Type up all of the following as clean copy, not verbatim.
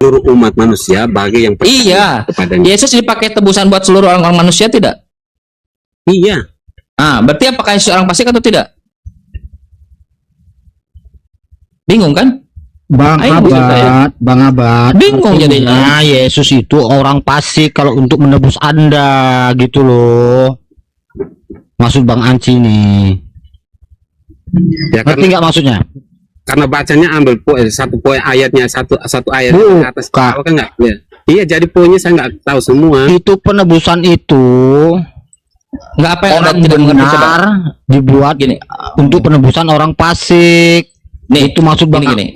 seluruh umat manusia bagi yang percaya Iya. kepadanya. Yesus dipakai tebusan buat seluruh orang-orang manusia tidak? Iya. Ah, berarti apakah Yesus orang fasik atau tidak? Bingung kan? Bang Ayo, Abad, Bang Abad. Bingung jadinya. Nah, Yesus itu orang fasik kalau untuk menebus Anda gitu loh. Maksud Bang Anci nih. Ya, Ngerti nggak maksudnya? karena bacanya ambil satu poin ayatnya satu ayat ke atas Kak. kan nggak clear. Iya, jadi poinnya saya nggak tahu semua. Itu penebusan itu Enggak apa yang Anda orang tidak mengerti coba. benar dibuat Gini. untuk penebusan orang fasik. Nih, Itu maksud Bang gini.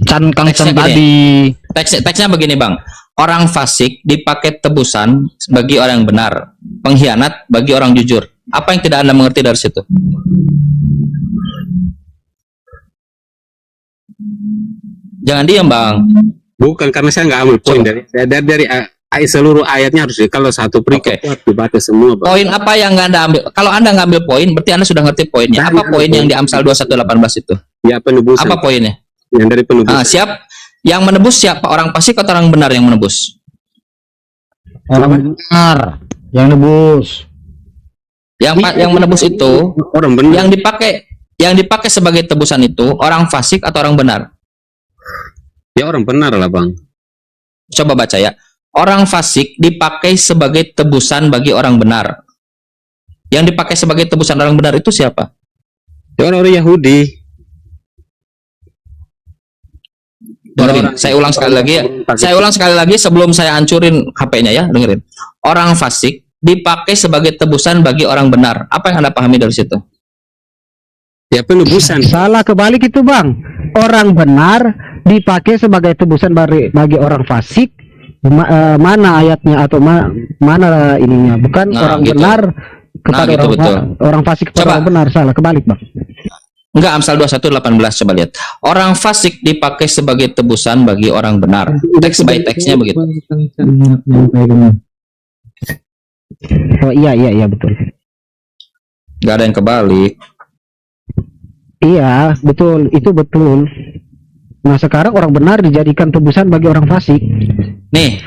Chan Kang Teksnya Chan gini. tadi. Teksnya begini, Bang. Orang fasik dipakai tebusan bagi orang yang benar, pengkhianat bagi orang jujur. Apa yang tidak Anda mengerti dari situ? Jangan diam, Bang. Bukan, karena saya nggak ambil poin dari seluruh ayatnya harus kalau satu perikop harus dibaca semua, Bang. Poin apa yang Anda ambil? Kalau Anda nggak ambil poin, berarti Anda sudah ngerti poinnya. Apa poin yang di Amsal 21:18 itu? Ya, penebusan. Apa poinnya? Yang dari penebusan. Siap. Yang menebus siapa? Orang fasik atau orang benar yang menebus? Orang benar yang nebus. Yang menebus itu, orang benar. yang dipakai sebagai tebusan itu orang fasik atau orang benar? Ya, orang benar lah, Bang. Coba baca ya. Orang fasik dipakai sebagai tebusan bagi orang benar. Yang dipakai sebagai tebusan orang benar itu siapa? Ya, orang-orang Yahudi. Dengerin, saya ulang sekali lagi ya. Saya ulang sekali lagi sebelum saya hancurin HP-nya ya, dengerin. Orang fasik dipakai sebagai tebusan bagi orang benar. Apa yang Anda pahami dari situ? Ya, penebusan. Salah kebalik itu, Bang. Orang benar dipakai sebagai tebusan bagi orang fasik. Mana ayatnya atau mana ininya? Bukan Nah, orang gitu. benar kepada Nah, gitu, betul. orang fasik kepada Coba. orang benar. Salah kebalik, Bang. Enggak, Amsal 21:18, coba lihat. Orang fasik dipakai sebagai tebusan bagi orang benar. Teks by teksnya begitu. Oh iya betul. Enggak ada yang kebalik. Iya, betul. Itu betul. Nah, sekarang orang benar dijadikan tebusan bagi orang fasik. Nih,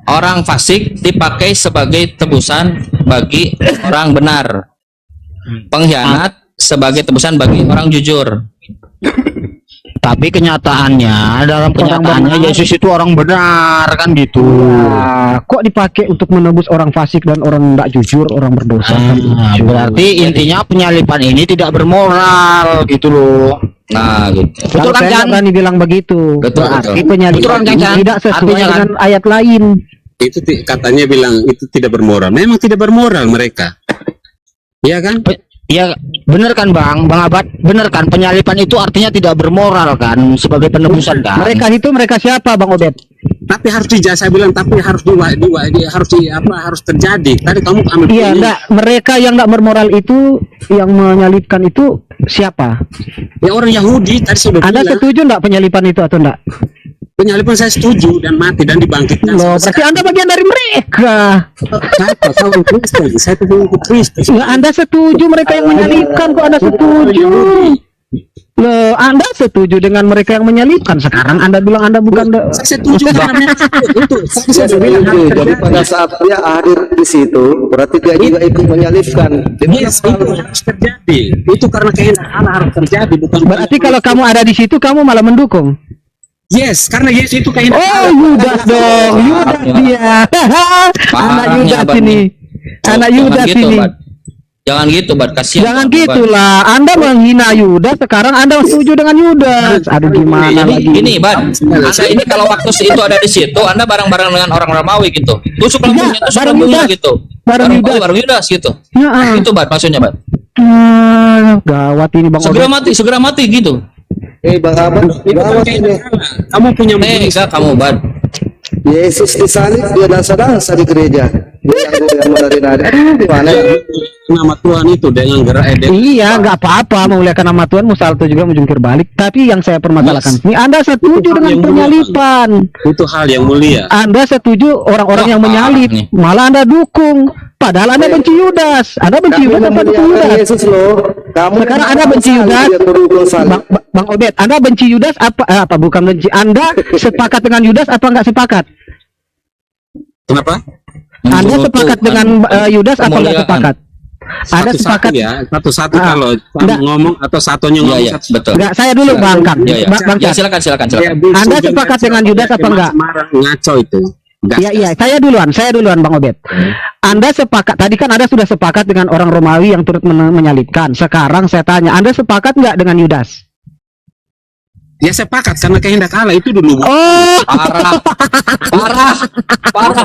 orang fasik dipakai sebagai tebusan bagi orang benar. Pengkhianat sebagai tebusan bagi orang jujur. Tapi kenyataannya, dalam kenyataannya benar. Yesus itu orang benar kan gitu. Nah, kok dipakai untuk menebus orang fasik dan orang tidak jujur, orang berdosa? kan Nah, jujur. berarti intinya penyalipan ini tidak bermoral gitu loh. Nah, gitu. Betul Kalau kan, saya Chan? nggak berani bilang begitu. Betul, Berarti betul. penyalipan Betul kan, ini Chan? tidak sesuai Artinya kan? dengan ayat lain. Itu katanya bilang itu tidak bermoral. Memang tidak bermoral mereka. Iya kan? Ya bener kan Bang Abad, bener kan penyalipan itu artinya tidak bermoral kan sebagai penebusan kan. Mereka siapa, Bang Obed? Tapi harus saya bilang tapi harus harus terjadi. Tadi kamu ambil Iya, poinnya. enggak, mereka yang enggak bermoral itu yang menyalibkan itu siapa? Ya, orang Yahudi tadi sudah Anda bilang. setuju enggak penyalipan itu atau enggak? Penyalipan saya setuju dan mati dan dibangkitkan. Loh, berarti Anda bagian dari mereka. Siapa kawan Kristen? Saya pengikut Kristus. Enggak, Anda setuju mereka yang menyalibkan, kok Anda setuju? Loh, Anda setuju dengan mereka yang menyalibkan. Sekarang Anda bilang Anda bukan Saya setuju karena itu. Saya Jadi, bilang harus jadi pada terjadi. saat dia hadir di situ, berarti dia juga ikut menyalibkan. Yes, itu harus terjadi. Itu karena kehendak Allah harus terjadi, bukan. berarti kalau kamu ada di situ kamu malah mendukung. Yes, karena Yesus itu kehendak Oh, Allah. Yudas dong, Yudas dia. Anak Yudas Bad, ini. nih. Anak Jangan Yudas gitu, ini. Bad. Jangan gitu, Bad. Kasihan. Jangan Bad. gitulah. Anda menghina Yudas, sekarang Anda setuju dengan Yudas. Aduh, gimana Ini lagi? gini, Bad. Anda ini kalau waktu itu ada di situ, Anda bareng-bareng dengan orang Romawi gitu. Tusuk lambungnya, tusuk bareng lambungnya Yudas. gitu. Bareng Yudas. Bareng Yudas gitu. Ya, Itu, Bad, maksudnya, Bad. gawat ini Bang Segera Obed. mati, segera mati gitu. Bang Abad, Itu kan gawat kehendak ini. Allah. Kamu punya Enggak kamu, Bad. Yesus disalib, dia dansa-dansa di gereja. Dia yang menari-nari. Gimana ya? nama Tuhan itu dengan gerak Iya, nggak apa-apa memuliakan nama Tuhan, mau salto juga mau jungkir balik. Tapi yang saya permasalahkan ini, Anda setuju Itu dengan yang mulia, penyalipan. itu hal yang mulia. Anda setuju orang-orang Wah, yang menyalip, nih. malah Anda dukung. Padahal Anda benci Yudas. Anda benci Kami Yudas apa benci memuliakan Yudas? Yesus loh. Kamu Sekarang Anda benci Yudas. Dia berhubung salib. Bang Obed, Anda benci Yudas apa bukan benci? Anda sepakat dengan Yudas apa enggak sepakat? Kenapa? Anda Menurut sepakat Tuhan, dengan Yudas apa enggak kemuliaan. sepakat? Anda Satu-satu sepakat ya, satu-satu Ah, kalau enggak. kamu ngomong atau satunya Iya, ngomong iya, satu. betul. enggak? Saya dulu Bang Kang. Iya, iya. Bang Ya, Kang. silakan. Ya, Anda Bisu sepakat bilang dengan Yudas apa enggak? Marah, ngaco itu. Gas. Iya, saya duluan Bang Obed. Anda sepakat, tadi kan Anda sudah sepakat dengan orang Romawi yang turut menyalibkan. Sekarang saya tanya, Anda sepakat nggak dengan Yudas? Ya sepakat karena kehendak Allah itu dulu. Oh, Parah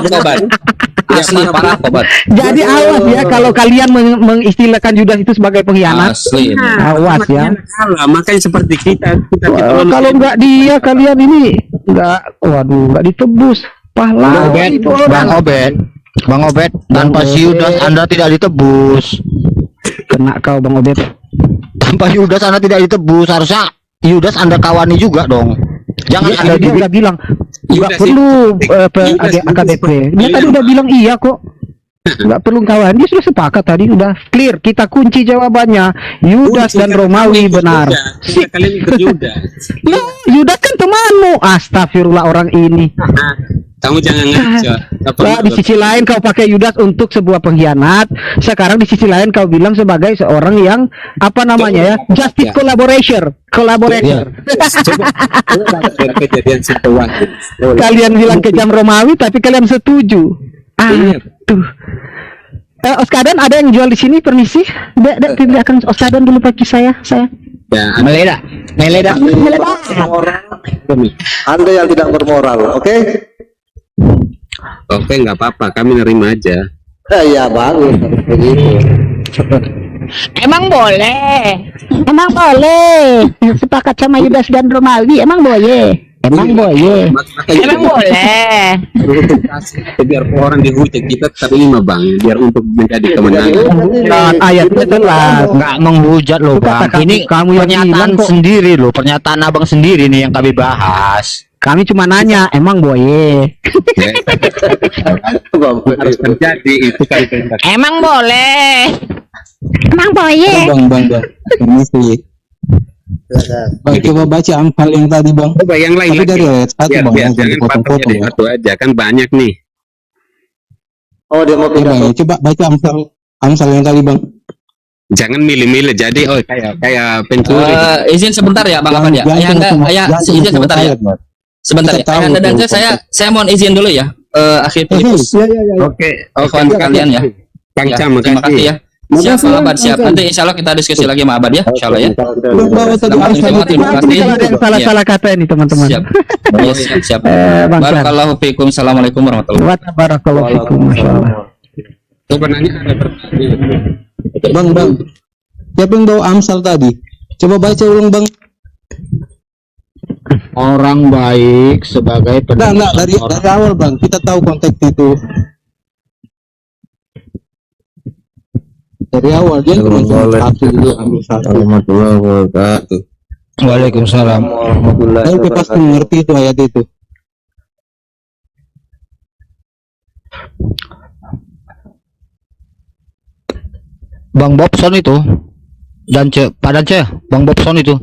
Kobat. Asli parah Kobat. jadi awas ya kalau kalian mengistilahkan Yudas itu sebagai pengkhianat. Asli. Awas ya. Kehendak Allah, makanya seperti kita Wah, kalau nggak dia, kalian ini nggak ditebus. Pahlawan itu Bang orang. Obed, tanpa si Yudas Anda tidak ditebus. Kena kau Bang Obed. Tanpa Yudas Anda tidak ditebus. Harusnya Yudas Anda kawani juga dong. Jangan Anda Dia udah bilang nggak Yudas perlu Yudas AKBP. Dia Iya. tadi udah bilang iya kok. Nggak perlu kawan. Dia sudah sepakat tadi, udah clear. Kita kunci jawabannya. Yudas dan Romawi benar. Sih kalian ikut Yudas. Loh, Yudas kan temanmu. Astagfirullah orang ini. Nah, kamu jangan ngaco. Nah, di sisi lain kau pakai Yudas untuk sebuah pengkhianat. Sekarang di sisi lain kau bilang sebagai seorang yang apa namanya ya? Justice collaborator. Coba dari kejadian situasi. Kalian bilang kejam Romawi tapi kalian setuju. Tuh. Oskadan ada yang jual di sini, permisi. Dek, akan Oskadan dulu pagi saya. Ya, meledak. Anda yang tidak bermoral, oke? oke nggak apa-apa, kami nerima aja. Iya bagus begitu. Emang boleh. Sepakat sama Yudas dan Romawi, emang boleh. Emang boleh. Emang boleh. Biar orang dihujat kita terima bang, biar untuk menjadi kemenangan. Ayatnya jelas. Nggak menghujat loh Itu Bang. kata Ini kamu yang pernyataan bilang kok. sendiri loh. Pernyataan abang sendiri nih yang kami bahas. Kami cuma nanya, emang boleh. Harus terjadi itu kan kehendak. Emang boleh. Bang. Permisi. Bang, coba baca ampal yang tadi bang. Coba yang lain Tapi lagi. dari ayat 1 Biar bang, jangan jangan patahnya potong-potong di ya. satu aja, kan banyak nih. Oh dia mau Ya, pindah. bang, ya, coba baca amsal yang tadi bang. Jangan milih-milih jadi kayak pencuri. Izin sebentar ya Bang Ahmad ya. Izin sebentar ya. Sebentar ya. Ayah Anda dan saya mohon izin dulu ya. Akhir Filipus. Oke, Kawan kalian ya. Kang Ya, Cam, terima kasih ya. Siap Bang Abad, siap. Nanti insya Allah kita diskusi lagi sama Abad ya. Insya Allah ya. Bawa tadi Selamat amsal Jumat, itu. terima kasih. Kalau ada yang salah-salah kata ini teman-teman. Siap. Ya, siap. Bang Syar. Barakallahu fiikum. Assalamualaikum warahmatullahi wabarakatuh. Wa barakallahu fikum, masyaallah. sebenarnya ada pertanyaan. Bang. Siapa yang bawa amsal tadi? Coba baca ulang bang. Orang baik sebagai Enggak, dari awal bang. Kita tahu konteksnya itu. Dari awal dia cuma satu dulu ambil satu. Warahmatullahi wabarakatuh. Waalaikumsalam. Saya udah pasti mengerti itu ayat itu. Bang Bobson itu Pak Dance, Bang Bobson itu.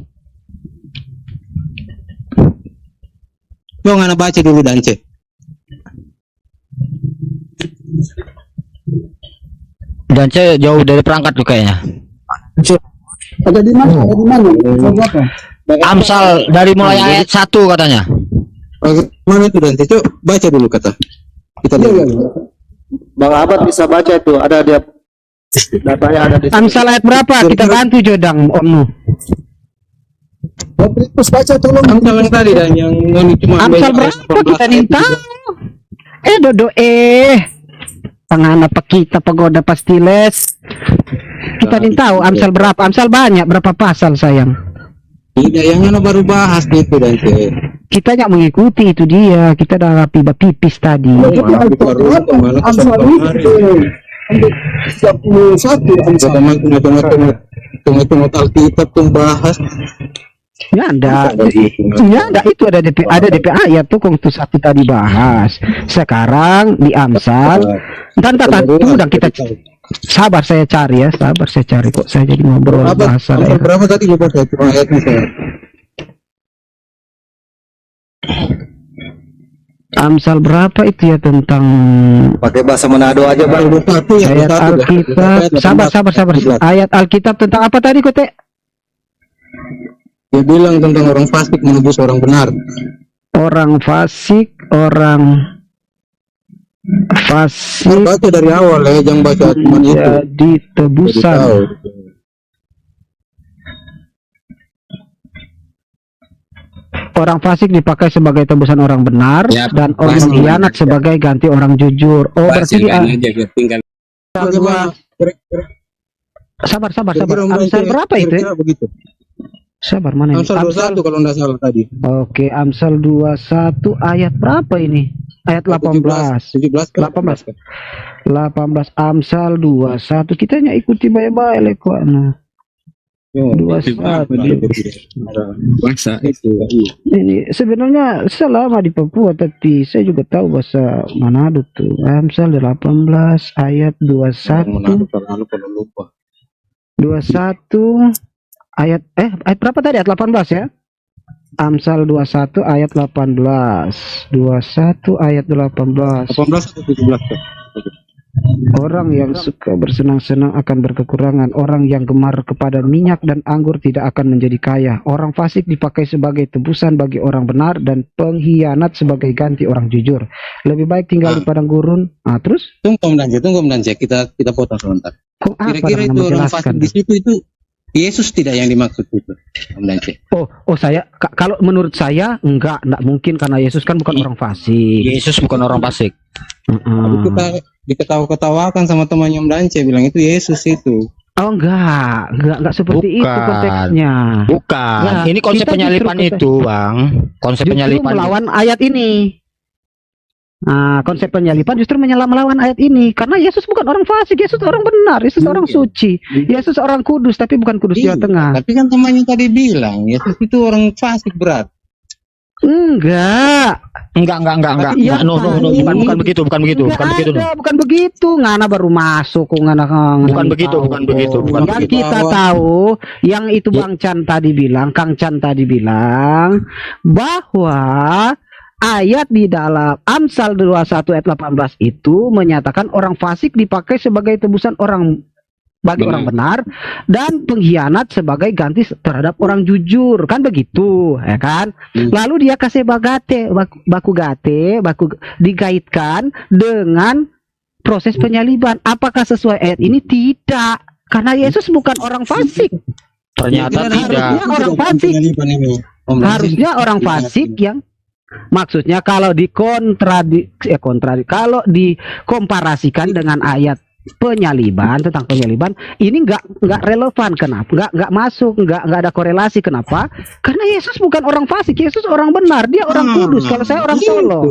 Coba ngana baca dulu Dance. Dance jauh dari perangkat tuh kayaknya. Ada di mana? Amsal dari mulai ayat 1 katanya. Mana itu Dance? Coba baca dulu kata. Kita lihat. Bang Abad bisa baca itu, ada dia datanya ada di Amsal ayat berapa? Kita bantu Jodang Om Nu. Terus baca tolong. Amsal yang tadi dan yang ini cuma Amsal berapa kita minta? Dodo Pangan apa kita pagoda pastiles. Kita minta tahu Amsal berapa? Amsal banyak, berapa pasal sayang? Tidak, yang mana baru bahas itu Dance. Kita nggak mengikuti itu dia. Kita udah rapi pipis tadi. Tengah-tengah Alkitab tuh bahas. Ya ada itu ada DP ayat tuh kong tuh satu tadi bahas. Sekarang di Amsal. Tunggu dan Sabar saya cari ya, sabar saya cari kok saya jadi ngobrol bahasa Amsal daerah. berapa tadi lupa saya cuma ayatnya saya. Amsal berapa itu ya tentang Pakai bahasa Manado aja bang. 21 ya. ayat 21, Alkitab? Sabar. Ayat Alkitab tentang apa tadi kok Teh? Dia bilang tentang orang fasik menebus orang benar. Orang fasik, orang fasik Baca dari awal ya, jangan baca cuma itu. jadi Jadi tebusan. tahu. Orang fasik dipakai sebagai tebusan orang benar Ya, dan orang pasti. pengkhianat sebagai ganti orang jujur. Oh, Bahas berarti yang lain aja biar tinggal. Bagaimana? Kira-kira sabar. kira-kira Amsal berapa itu? kira-kira begitu. Sabar mana ini? Amsal 21 kalau enggak salah tadi. Oke, Amsal 21 ayat berapa ini? Ayat 18. 17 kan? 18. 18 Amsal 21. Kita hanya ikuti baik-baik le kok. Nah, Yo, 21. Bahasa itu. Ini sebenarnya selama di Papua tapi saya juga tahu bahasa Manado tuh. Amsal 18 ayat 21. Terlalu pada lupa. 21 ayat berapa tadi? Ayat 18 ya. Amsal 21 ayat 18. 21 ayat 18. 18 atau 17 kan? Orang yang suka bersenang-senang akan berkekurangan. Orang yang gemar kepada minyak dan anggur tidak akan menjadi kaya. Orang fasik dipakai sebagai tebusan bagi orang benar dan pengkhianat sebagai ganti orang jujur. Lebih baik tinggal di padang gurun. Ah, terus? Tunggu Mdance, kita potong sebentar. Kok apa Kira-kira yang itu orang fasik menjelaskan? di situ itu Yesus tidak yang dimaksud itu, Mdance. Oh saya kalau menurut saya enggak mungkin karena Yesus kan bukan orang fasik. Yesus bukan orang fasik. Tapi kita diketawa-ketawakan sama temannya Mdance bilang itu Yesus itu. Oh enggak seperti itu Bukan. konteksnya. Bukan. Ya, Ini konsep kita penyalipan justru itu, Bang. Konsep Justru penyalipan. melawan ayat ini. Nah, konsep penyalipan justru melawan ayat ini karena Yesus bukan orang fasik, Yesus orang benar, Yesus orang suci, Yesus orang kudus tapi bukan kudus Jawa Iya, Tengah. Tapi kan temannya tadi bilang Yesus itu orang fasik berat. Enggak. Enggak. Iya, No, bukan begitu. Bukan begitu. Ngana baru masuk kok ngana. Bukan begitu. Yang kita tahu, yang itu Bang Chan tadi bilang, Kang Chan tadi bilang bahwa ayat di dalam Amsal 21 ayat 18 itu menyatakan orang fasik dipakai sebagai tebusan orang bagi orang benar dan pengkhianat sebagai ganti terhadap orang jujur, kan begitu ya kan. Lalu dia kasih baku digaitkan dengan proses penyaliban. Apakah sesuai ayat ini? Tidak, karena Yesus bukan orang fasik. Ternyata tidak. Harusnya orang fasik. Harusnya orang fasik yang maksudnya kalau kalau dikomparasikan dengan ayat tentang penyaliban ini nggak relevan. Kenapa nggak masuk, nggak ada korelasi? Kenapa? Karena Yesus bukan orang fasik, Yesus orang benar, dia orang kudus. Kalau saya orang solo,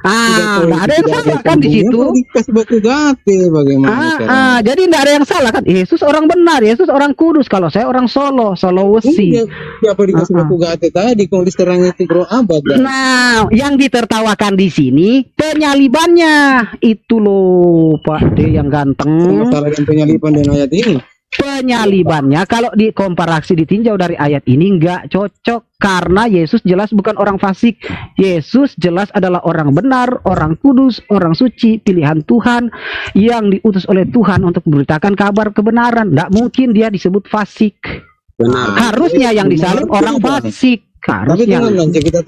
nggak ada yang salah kan di situ. Dikasih batu gate bagaimana? Jadi nggak ada yang salah kan? Yesus orang benar, Yesus orang kudus. Kalau saya orang Sulawesi. Siapa dikasih batu gate tadi? Kalau diserang itu bro abad. Nah, yang ditertawakan di sini penyalibannya itu loh, Pak D yang ganteng. Masalah yang penyaliban dan ayat ini. Penyalibannya kalau dikomparasi ditinjau dari ayat ini nggak cocok karena Yesus jelas bukan orang fasik. Yesus jelas adalah orang benar, orang kudus, orang suci, pilihan Tuhan yang diutus oleh Tuhan untuk memberitakan kabar kebenaran. Nggak mungkin dia disebut fasik. Benar. Harusnya yang disalib orang fasik. Harusnya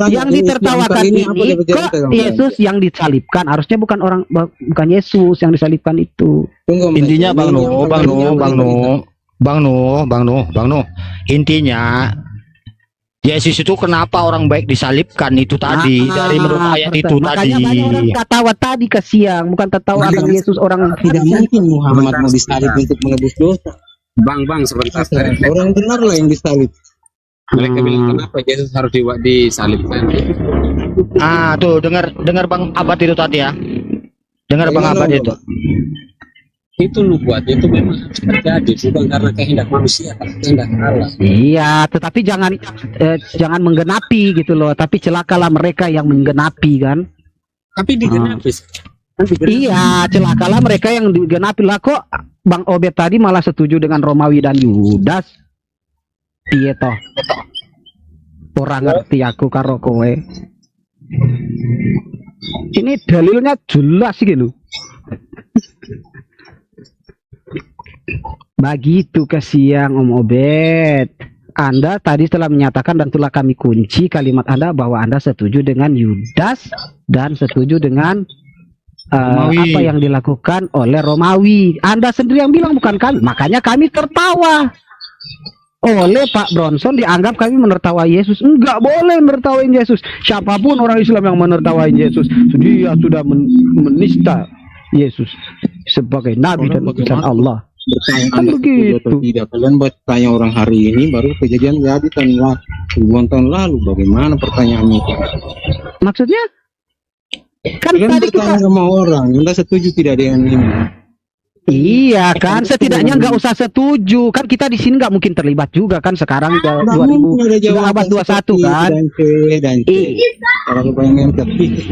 yang ditertawakan ini kok Yesus yang disalibkan, harusnya bukan Yesus yang disalibkan itu. Intinya Bang No. Intinya Yesus itu kenapa orang baik disalibkan itu tadi dari menurut ayat itu tadi. Makanya banyak orang ketawa tadi ke siang, bukan tertawa akan Yesus orang Tidak mungkin Muhammad mau disalib untuk menebus dosa. Bang, sebentar. Orang benar lah yang disalib. Mereka bilang kenapa Yesus harus disalibkan? Tuh dengar Bang Abad itu tadi ya. Dengar Bang Abad itu. Itu lu buat itu memang harus terjadi, bukan karena kehendak manusia, tapi kehendak Allah. Iya, tetapi jangan menggenapi gitu loh. Tapi celakalah mereka yang menggenapi kan. Tapi digenapi. Iya, celakalah mereka yang digenapi lah. Kok Bang Obed tadi malah setuju dengan Romawi dan Yudas? Iya toh. Orang ngerti aku karo kowe. Ini dalilnya jelas gitu. Begitu ke siang Om Obed. Anda tadi telah menyatakan dan telah kami kunci kalimat Anda bahwa Anda setuju dengan Yudas dan setuju dengan apa yang dilakukan oleh Romawi. Anda sendiri yang bilang, bukan kami. Makanya kami tertawa. Oleh Pak Bronson dianggap kami menertawai Yesus. Enggak boleh menertawain Yesus. Siapapun orang Islam yang menertawain Yesus, dia sudah menista Yesus sebagai nabi dan utusan Allah. Bertanya Kan Anda setuju begitu. atau tidak? Kalian bertanya orang hari ini, baru kejadian jadi ribuan tahun lalu. Bagaimana pertanyaannya itu? Maksudnya? Kan Kalian tadi bertanya kita sama orang, Anda setuju tidak dengan ini? iya kan, setidaknya nggak usah setuju kan, kita di sini nggak mungkin terlibat juga kan sekarang udah Nggak mungkin ada 2000 jawaban abad 21 seperti kan. dan C dan C. Kalau kepengen tertikus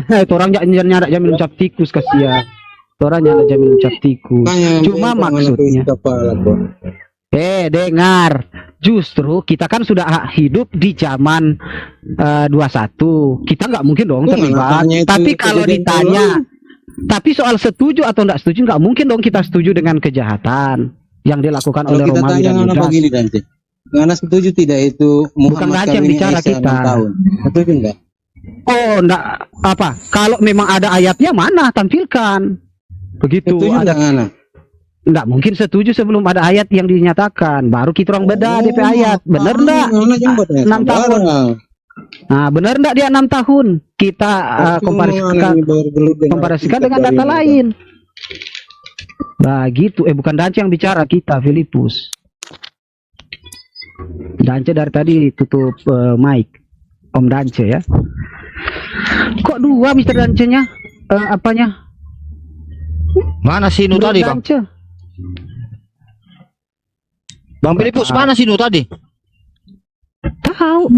Itu orang nyada jamin ucap tikus kasihan. Orang nyada jamin ucap tikus. Cuma maksudnya, dengar. Justru kita kan sudah hidup di zaman 21. Kita nggak mungkin dong terlibat. Tapi kalau ditanya, tapi soal setuju atau nggak setuju, nggak mungkin dong kita setuju dengan kejahatan yang dilakukan kalau oleh kita Romawi tanya dan Anda Yudas. begini Dante, Anda setuju tidak itu Bukan Muhammad Dante yang kawin bicara, Aisyah kita. 6 tahun? Setuju enggak? Oh, enggak apa? Kalau memang ada ayatnya mana tampilkan. Begitu Setuju ada. enggak Anda? Enggak mungkin setuju sebelum ada ayat yang dinyatakan. Baru kita orang beda DP ayat. Bener enggak? 6 tahun. Nah, bener enggak dia 6 tahun? Kita komparasikan dengan data lain. Begitu. Bukan Dance yang bicara, kita Filipus. Dance dari tadi tutup mic. Om Dance ya. Kok dua Mister Dance-nya? Apanya? Mana Sinu Bro tadi, Bang? Dance. Bang Filipus, mana Sinu tadi? Tahu.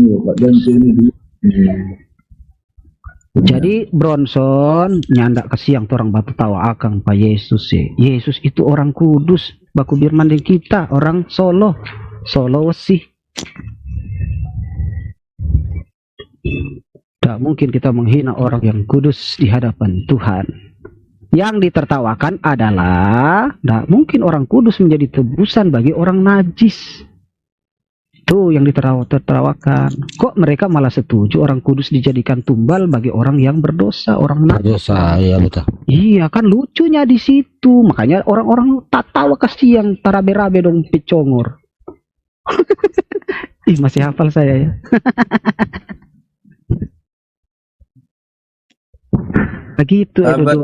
Jadi Bronson nyandak ke siang orang batu tawa akang Pak Yesus ya. Yesus itu orang kudus. Baku birman dengan kita orang Solo. Sulawesi. Tidak mungkin kita menghina orang yang kudus di hadapan Tuhan. Yang ditertawakan adalah tidak mungkin orang kudus menjadi tebusan bagi orang najis. Itu yang ditertawakan. Kok mereka malah setuju orang kudus dijadikan tumbal bagi orang yang berdosa, orang najis. Berdosa, iya betul. Iya kan lucunya di situ. Makanya orang-orang tak tahu kasihan tarabe-rabe dong picongor. Ih, masih hafal saya ya. Begitu itu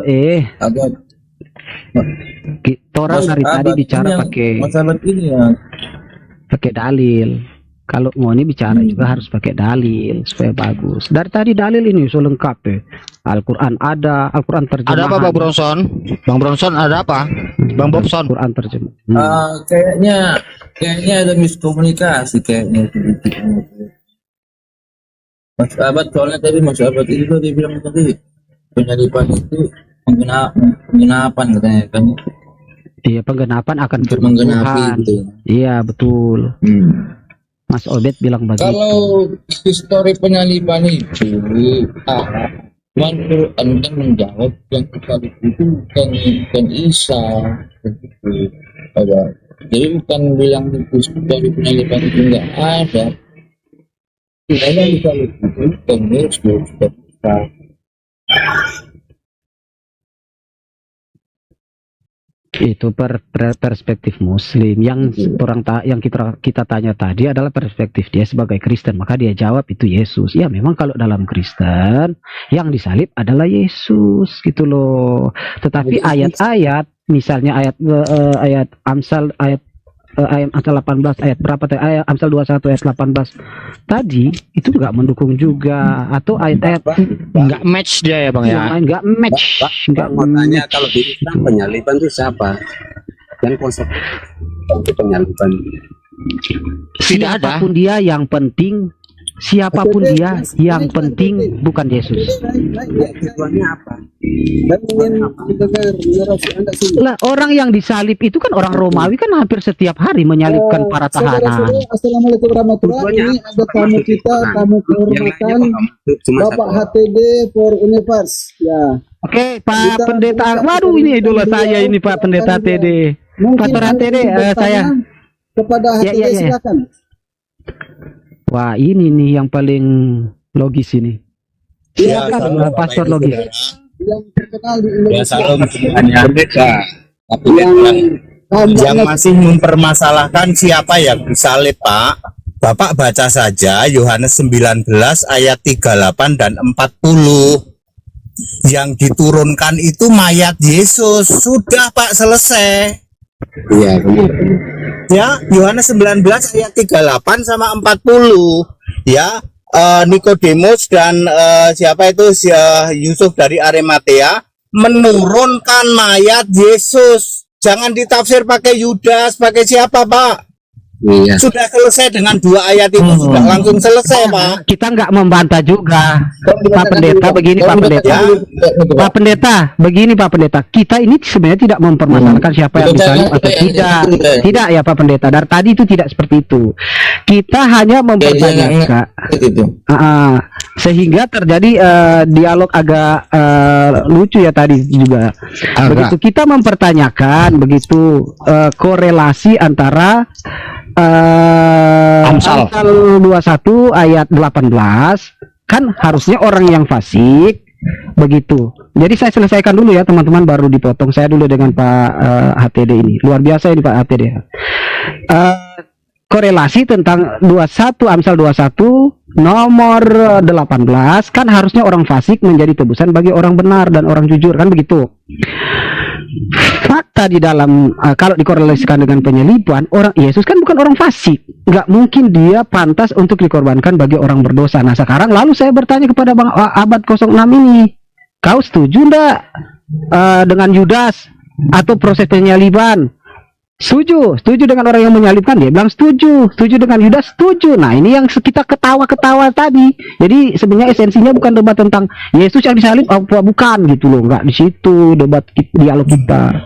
kita orang dari tadi bicara pakai dalil. Kalau ngoni bicara juga harus pakai dalil supaya bagus. Dari tadi dalil ini so lengkap ya. Al-Quran ada, Al-Quran terjemahan. Ada apa Bang Bronson? Bang Bronson ada apa? Bang Bobson. Al-Quran terjemahan. Kayaknya ada miskomunikasi kayaknya. Mas Abad soalnya tadi Mas Abad itu dia bilang tadi penyaliban itu penggenapan katanya kan. Iya, penggenapan akan Untuk firman menggenapi Tuhan. gitu. Iya, betul. Mas Obed bilang begitu. Kalau histori penyaliban itu Quran kan menjawab yang salib itu bukan Isa begitu. Jadi bukan bilang histori penyaliban itu enggak ada. Karena di salib itu bukan Yesus, bukan Isa. Itu perspektif Muslim. Yang kita tanya tadi adalah perspektif dia sebagai Kristen, maka dia jawab itu Yesus. Ya memang kalau dalam Kristen yang disalib adalah Yesus gitu loh. Tetapi ayat-ayat misalnya ayat Amsal ayat 18 ayat berapa tadi, ayat Amsal 21 ayat 18 tadi itu nggak mendukung juga, atau ayat-ayat Nggak match dia ya Bang ya. nggak match, nggak Makanya match. kalau di Islam penyaliban itu siapa? Dan konsep itu penyaliban. Tidak ada. Siapapun dia, yang penting siapapun dia, yang penting bukan Yesus. Tujuannya apa? Dan ingin mendengar narasi Anda sini. Lah, orang yang disalib itu kan orang Romawi kan hampir setiap hari menyalibkan para tahanan. Saudara-saudara, Assalamualaikum warahmatullahi wabarakatuh. Ini ada tamu kita, tamu kehormatan, Cuma Bapak satu. HTD for Universe. Ya. Oke, Pak Pendeta. Waduh, ini idola saya ini Pak Pendeta TD. Mungkin Pastor Anda HTD, ingin bertanya saya. kepada Ya, HTD, ya, ya. silakan. Wah, ini nih yang paling logis ini. Silakan Pastor logis. Yang terkenal di Ya Indonesia. salam semuanya. Tapi yang masih mempermasalahkan siapa yang disalib, Pak. Bapak baca saja Yohanes 19 ayat 38 dan 40. Yang diturunkan itu mayat Yesus. Sudah, Pak, selesai. Iya, benar. Ya, Yohanes 19 ayat 38 sama 40. Ya, Nikodemus dan siapa itu Yusuf dari Arimatea menurunkan mayat Yesus. Jangan ditafsir pakai Yudas, pakai siapa, Pak? Iya. Sudah selesai dengan 2 ayat itu, sudah langsung selesai, Pak. Kita nggak membantah juga, Pak Pendeta. Begini, Pak Pendeta. Ya, Pak Pendeta, begini Pak Pendeta. Kita ini sebenarnya tidak mempermasalahkan siapa yang disalib atau tidak. Tidak ya Pak Pendeta. Dari tadi itu tidak seperti itu. Kita hanya mempertanyakan. Gitu. Sehingga terjadi dialog agak lucu ya tadi juga. Begitu kita mempertanyakan begitu korelasi antara Amsal 21 ayat 18 kan harusnya orang yang fasik begitu. Jadi saya selesaikan dulu ya teman-teman, baru dipotong. Saya dulu dengan Pak HTD ini. Luar biasa ini Pak HTD. Korelasi tentang 21 Amsal 21 nomor 18 kan harusnya orang fasik menjadi tebusan bagi orang benar dan orang jujur, kan begitu. Fakta di dalam kalau dikorelasikan dengan penyaliban, orang Yesus kan bukan orang fasik, nggak mungkin dia pantas untuk dikorbankan bagi orang berdosa. Nah sekarang lalu saya bertanya kepada Bang Abad 06 ini, kau setuju nggak dengan Yudas atau proses penyaliban? Setuju dengan orang yang menyalibkan. Dia bilang setuju dengan Yudas, setuju. Nah ini yang kita ketawa-ketawa tadi. Jadi sebenarnya esensinya bukan debat tentang Yesus yang disalib apa bukan gitu loh, nggak di situ debat dialog kita.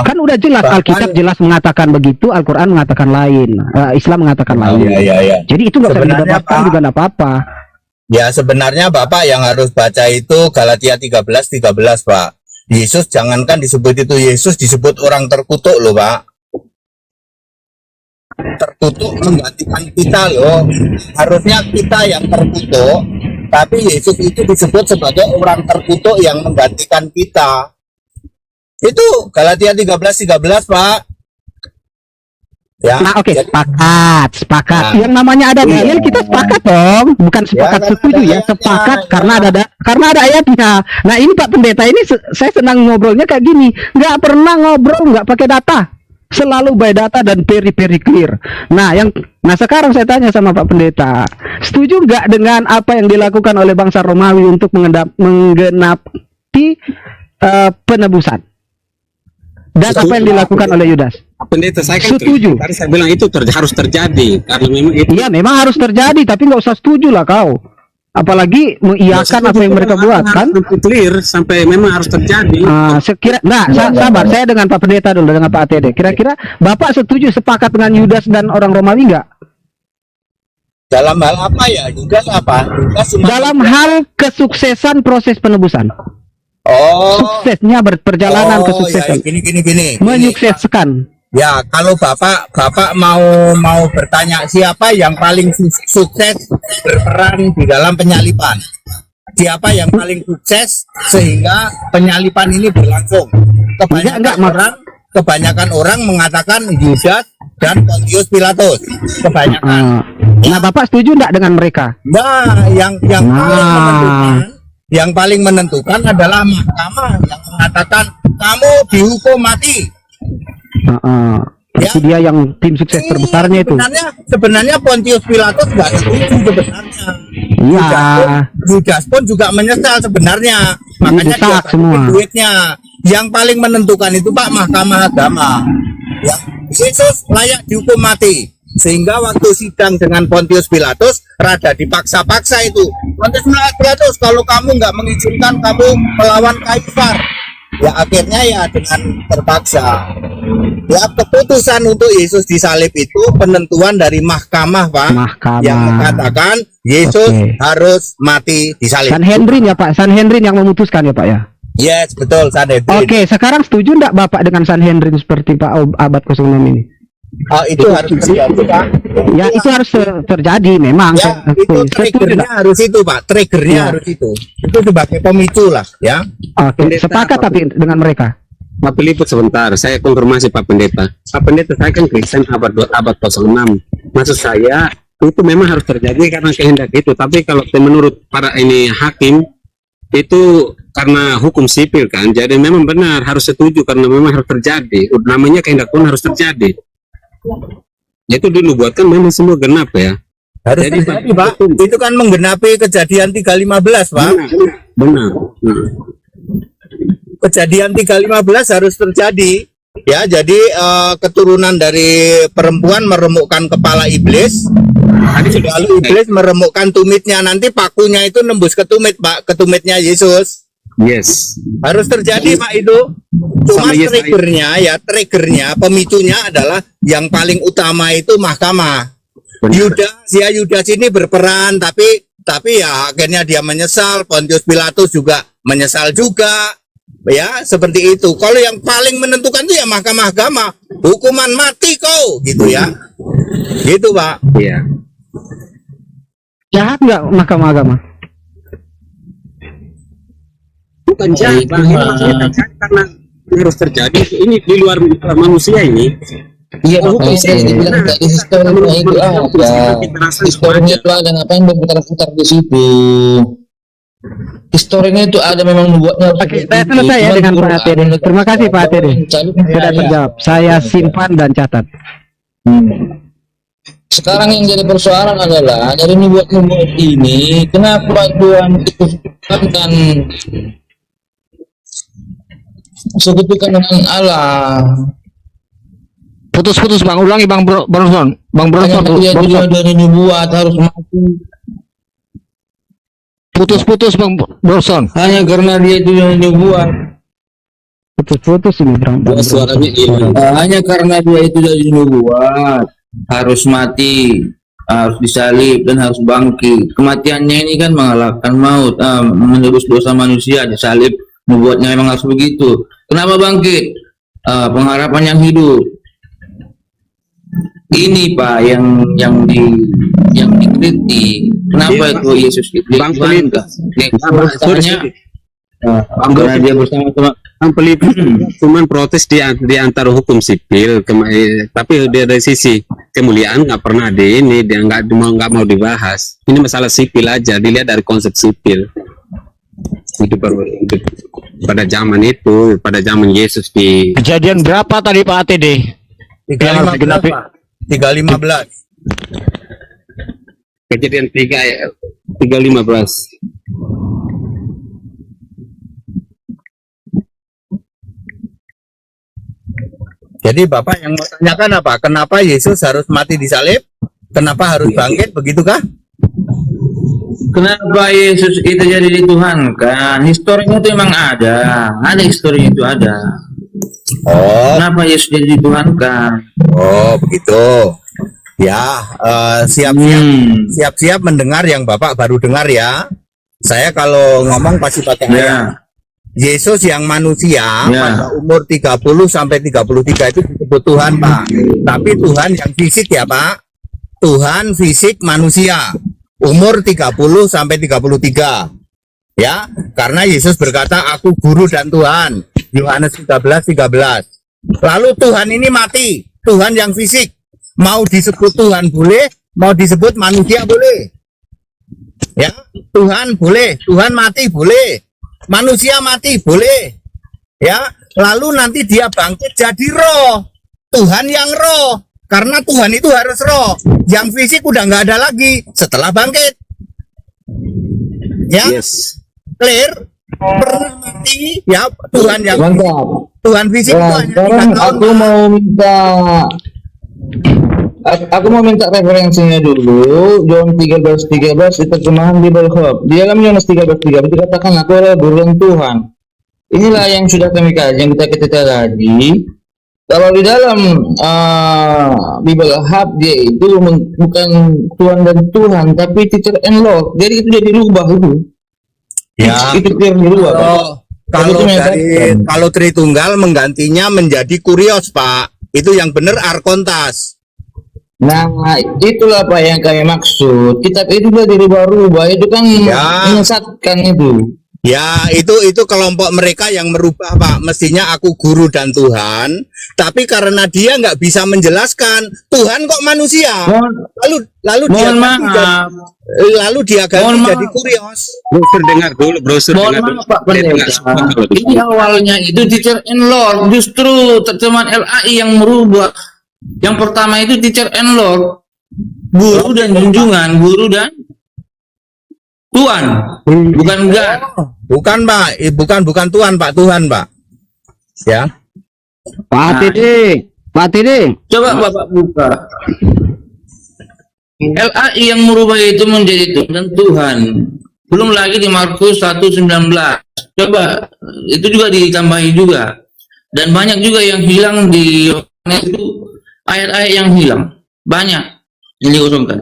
Kan udah jelas, Alkitab jelas mengatakan begitu, Al-Quran mengatakan lain, Islam mengatakan lain. ya. Jadi itu nggak usah Sebenarnya, didebatkan Pak, juga nggak apa-apa. Ya, sebenarnya Bapak yang harus baca itu Galatia 13:13, Pak. Yesus jangankan disebut itu Yesus, disebut orang terkutuk loh, Pak. Terkutuk menggantikan kita loh. Harusnya kita yang terkutuk, tapi Yesus itu disebut sebagai orang terkutuk yang menggantikan kita. Itu Galatia 13:13, Pak. Ya, Nah oke, jadi- sepakat. Nah. Yang namanya ada dalil kita sepakat dong, bukan sepakat kan setuju ada ya, ayatnya, sepakat ya. karena ada ayatnya. Nah ini Pak Pendeta ini saya senang ngobrolnya kayak gini, nggak pernah ngobrol nggak pakai data, selalu by data dan very clear. Nah sekarang saya tanya sama Pak Pendeta, setuju nggak dengan apa yang dilakukan oleh bangsa Romawi untuk menggenapi penebusan? Dan Setuju. apa yang dilakukan oleh Yudas? Pendeta saya kan Setuju. tadi saya bilang itu harus terjadi karena memang itu. Iya memang harus terjadi, tapi nggak usah setuju lah kau. Apalagi mengiyakan apa yang mereka buat kan? Sampai clear sampai memang harus terjadi. Sabar, saya dengan Pak Pendeta dulu, dengan Pak ATD. Kira-kira Bapak setuju sepakat dengan Yudas dan orang Romawi nggak? dalam hal apa ya? Yudas apa? Yudas cuma- Dalam hal kesuksesan proses penebusan. Oh. Suksesnya berperjalanan kesuksesan. Ya, gini. Menyukseskan. Ya, kalau Bapak mau bertanya siapa yang paling sukses berperan di dalam penyaliban? Siapa yang paling sukses sehingga penyaliban ini berlangsung? Kebanyakan orang mengatakan Yudas dan Pontius Pilatus. Kebanyakan. Nah, Bapak setuju enggak dengan mereka? Nah, yang paling menentukan adalah mahkamah yang mengatakan kamu dihukum mati. Itu dia yang tim sukses terbesarnya itu. Sebenarnya Pontius Pilatus nggak setuju sebenarnya. Iya. Yudas pun juga menyesal sebenarnya. Makanya dia Rusak semua. duitnya. Yang paling menentukan itu Pak Mahkamah Agama. Ya, Yesus layak dihukum mati. sehingga waktu sidang dengan Pontius Pilatus rada dipaksa-paksa itu. Pontius Pilatus, kalau kamu nggak mengizinkan, kamu melawan Kaisar. Ya akhirnya ya dengan terpaksa. Ya keputusan untuk Yesus disalib itu penentuan dari mahkamah, Pak. Mahkamah. Yang mengatakan Yesus Oke. harus mati disalib. Sanhedrin ya Pak, Sanhedrin yang memutuskan ya Pak ya. Yes, betul, Sanhedrin. Oke, sekarang setuju enggak Bapak dengan Sanhedrin seperti Pak Abad 06 ini? Itu harus terjadi, Pak. Ya itu harus terjadi memang. Ya, itu triggernya harus itu, Pak. Triggernya Ya. harus itu. Itu sebagai pemicu lah, ya. Oke, sepakat tapi dengan mereka. Pak Filipus sebentar, saya konfirmasi Pak Pendeta. Pak Pendeta, saya kan Kristen abad 06. Maksud saya itu memang harus terjadi karena kehendak itu. Tapi kalau menurut para ini hakim itu karena hukum sipil kan, jadi memang benar harus setuju karena memang harus terjadi. Namanya kehendak Tuhan harus terjadi. Itu dulu buat kan memang semua genap ya. Harus Jadi, terjadi, Pak. Itu kan menggenapi kejadian 315, Pak. Benar. Kejadian 315 harus terjadi. Ya, jadi keturunan dari perempuan meremukkan kepala iblis. Lalu iblis meremukkan tumitnya, nanti pakunya itu nembus ke tumit, Pak, ke tumitnya Yesus. Yes. Harus terjadi, Pak, itu. Cuma Sama Yesaya. triggernya, pemicunya adalah yang paling utama itu mahkamah. Yudas ini berperan, tapi ya akhirnya dia menyesal. Pontius Pilatus juga menyesal juga. Ya, seperti itu. Kalau yang paling menentukan itu ya mahkamah agama. Hukuman mati kau, gitu ya. Gitu, Pak. Iya. Jahat nggak Mahkamah Agama? Bukan jahat, Bang. Ini maksudnya terjadi karena ini harus terjadi. Ini di luar manusia ini. Iya, Hukum makanya sipil. dibilang tadi historinya itu ada. Historinya itu ada, ngapain berputar-putar di situ? Historinya itu ada, memang membuatnya. Oke, saya selesai ya dengan Pak ATD. Terima kasih Pak ATD. Sudah terjawab. Saya simpan dan catat. Sekarang yang jadi persoalan adalah dari membuat ini, kenapa Tuhan itu kan sekutukan dengan Allah? Putus-putus Bang, ulangi Bang Bronson. Bang Bronson. Hanya dia juga dari dibuat harus mati. Putus-putus Bang Bronson. Hanya karena dia itu yang dibuat. Putus-putus ini Bang. Suaranya hilang. Hanya karena dia itu dari dibuat harus mati, harus disalib dan harus bangkit. Kematiannya ini kan mengalahkan maut, menebus dosa manusia. Disalib membuatnya memang harus begitu. Kenapa bangkit? Pengharapan yang hidup. Ini Pak yang dikritik. Kenapa itu Yesus Bang Filipus. Bahasanya karena dia bersama-sama. Bang Filipus cuman protes di antara hukum sipil, tapi dari sisi kemuliaan nggak pernah dia nggak mau dibahas. Ini masalah sipil aja, dilihat dari konsep sipil. Itu baru pada zaman itu, pada zaman Yesus di Kejadian berapa tadi Pak ATD? 315, Pak. 315. kejadian 3:15. Jadi Bapak yang mau tanyakan apa? Kenapa Yesus harus mati disalib? Kenapa harus bangkit? Begitukah? Kenapa Yesus itu jadi dituhankan? Historinya itu memang ada historinya itu ada. Oh, Kenapa Yesus jadi dituhankan? oh begitu. Ya, siap-siap mendengar yang Bapak baru dengar ya. Saya kalau ngomong pasti pakai ayat. Ya, Yesus yang manusia Ya. pada umur 30 sampai 33 itu disebut Tuhan, Pak. Tapi Tuhan yang fisik ya, Pak. Tuhan fisik manusia. Umur 30 sampai 33. Ya, karena Yesus berkata, "Aku guru dan Tuhan." Yohanes 13:13. Lalu Tuhan ini mati, Tuhan yang fisik. Mau disebut Tuhan boleh, mau disebut manusia boleh. Ya, Tuhan boleh, Tuhan mati boleh. Manusia mati boleh. Ya, lalu nanti dia bangkit jadi roh. Tuhan yang roh. Karena Tuhan itu harus roh. Yang fisik udah nggak ada lagi setelah bangkit. Ya, Yes. clear. Pernah mati, ya Tuhan yang mantap. Tuhan fisik itu Ya, hanya 3 sekarang tahun. aku mau minta Aku mau minta referensinya dulu. John 13:13 itu terjemahan Bible Hub. Di dalam Yohanes 13:13 dikatakan aku adalah guru Tuhan. Inilah yang sudah kami kaji, yang kita kaji. Kalau di dalam Bible Hub dia itu bukan Tuhan dan Tuhan, tapi teacher and Lord. Jadi itu jadi dirubah itu. Ya. Itu yang dirubah. Kalau Tritunggal menggantinya menjadi Kurios, Pak. Itu yang benar Arkontas. Nah, itulah apa yang kami maksud. Kitab itu sudah dirubah-rubah, itu kan menyesatkan itu. Ya, itu kelompok mereka yang merubah, Pak. Mestinya aku guru dan Tuhan, tapi karena dia nggak bisa menjelaskan, Tuhan kok manusia. Lalu dia ganti jadi Kurios. Bro, dengar dulu, bro. Mohon maaf, Pak Pendeta. Ini awalnya itu teacher and Lord, justru terjemahan LAI yang merubah. Yang pertama itu teacher and Lord, guru dan junjungan, guru dan Tuhan, bukan God. Bukan, Pak. Bukan Tuhan, Pak. Tuhan, Pak. Ya. Pak Tede. Coba Bapak buka. LAI yang merubah itu menjadi Tuhan dan Tuhan. Belum lagi di Markus 1:19. Coba itu juga ditambahi juga. Dan banyak juga yang hilang di Yohanes itu, ayat-ayat yang hilang. Banyak yang dikosongkan.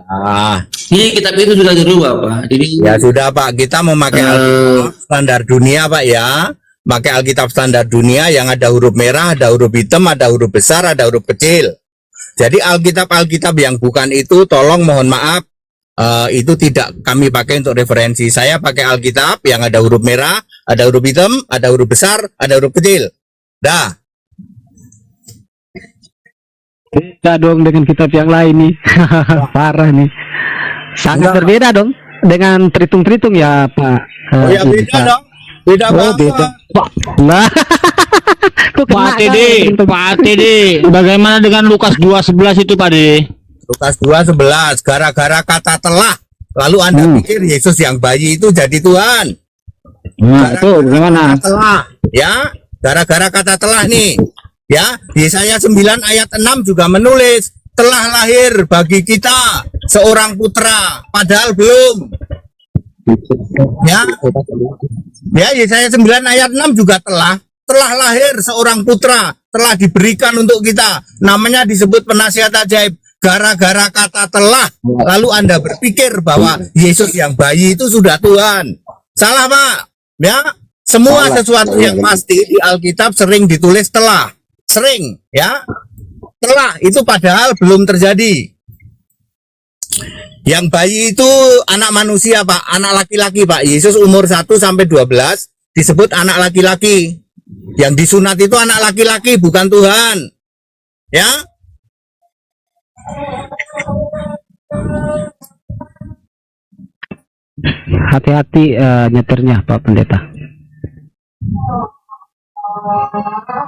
Jadi kitab itu sudah dirubah, Pak. Jadi Ya sudah, Pak. Kita memakai Alkitab standar dunia, Pak, ya. Pakai Alkitab standar dunia yang ada huruf merah, ada huruf hitam, ada huruf besar, ada huruf kecil. Jadi Alkitab yang bukan itu, tolong mohon maaf, itu tidak kami pakai untuk referensi. Saya pakai Alkitab yang ada huruf merah, ada huruf hitam, ada huruf besar, ada huruf kecil. Dah. Beda dong dengan kitab yang lain nih. Parah nih. Sangat berbeda dong dengan Tritung ya, Pak. Oh ya, beda dong. Beda banget. Beda. Lah. Pak Tede. Bagaimana dengan Lukas 2:11 itu, Pak Tede? Lukas 2:11, gara-gara kata telah, lalu Anda pikir Yesus yang bayi itu jadi Tuhan. Nah, itu bagaimana? Telah, ya, gara-gara kata telah nih, ya. Yesaya 9 ayat 6 juga menulis, telah lahir bagi kita seorang putra, padahal belum. Ya, Yesaya 9 ayat 6 juga telah lahir seorang putra, telah diberikan untuk kita, namanya disebut penasihat ajaib. Gara-gara kata telah, lalu Anda berpikir bahwa Yesus yang bayi itu sudah Tuhan. Salah, Pak. Ya, semua sesuatu yang pasti di Alkitab sering ditulis telah. Sering, ya. Telah itu padahal belum terjadi. Yang bayi itu anak manusia, Pak, anak laki-laki, Pak. Yesus umur 1 sampai 12 disebut anak laki-laki. Yang disunat itu anak laki-laki, bukan Tuhan. Ya. Hati-hati nyetirnya, Pak Pendeta.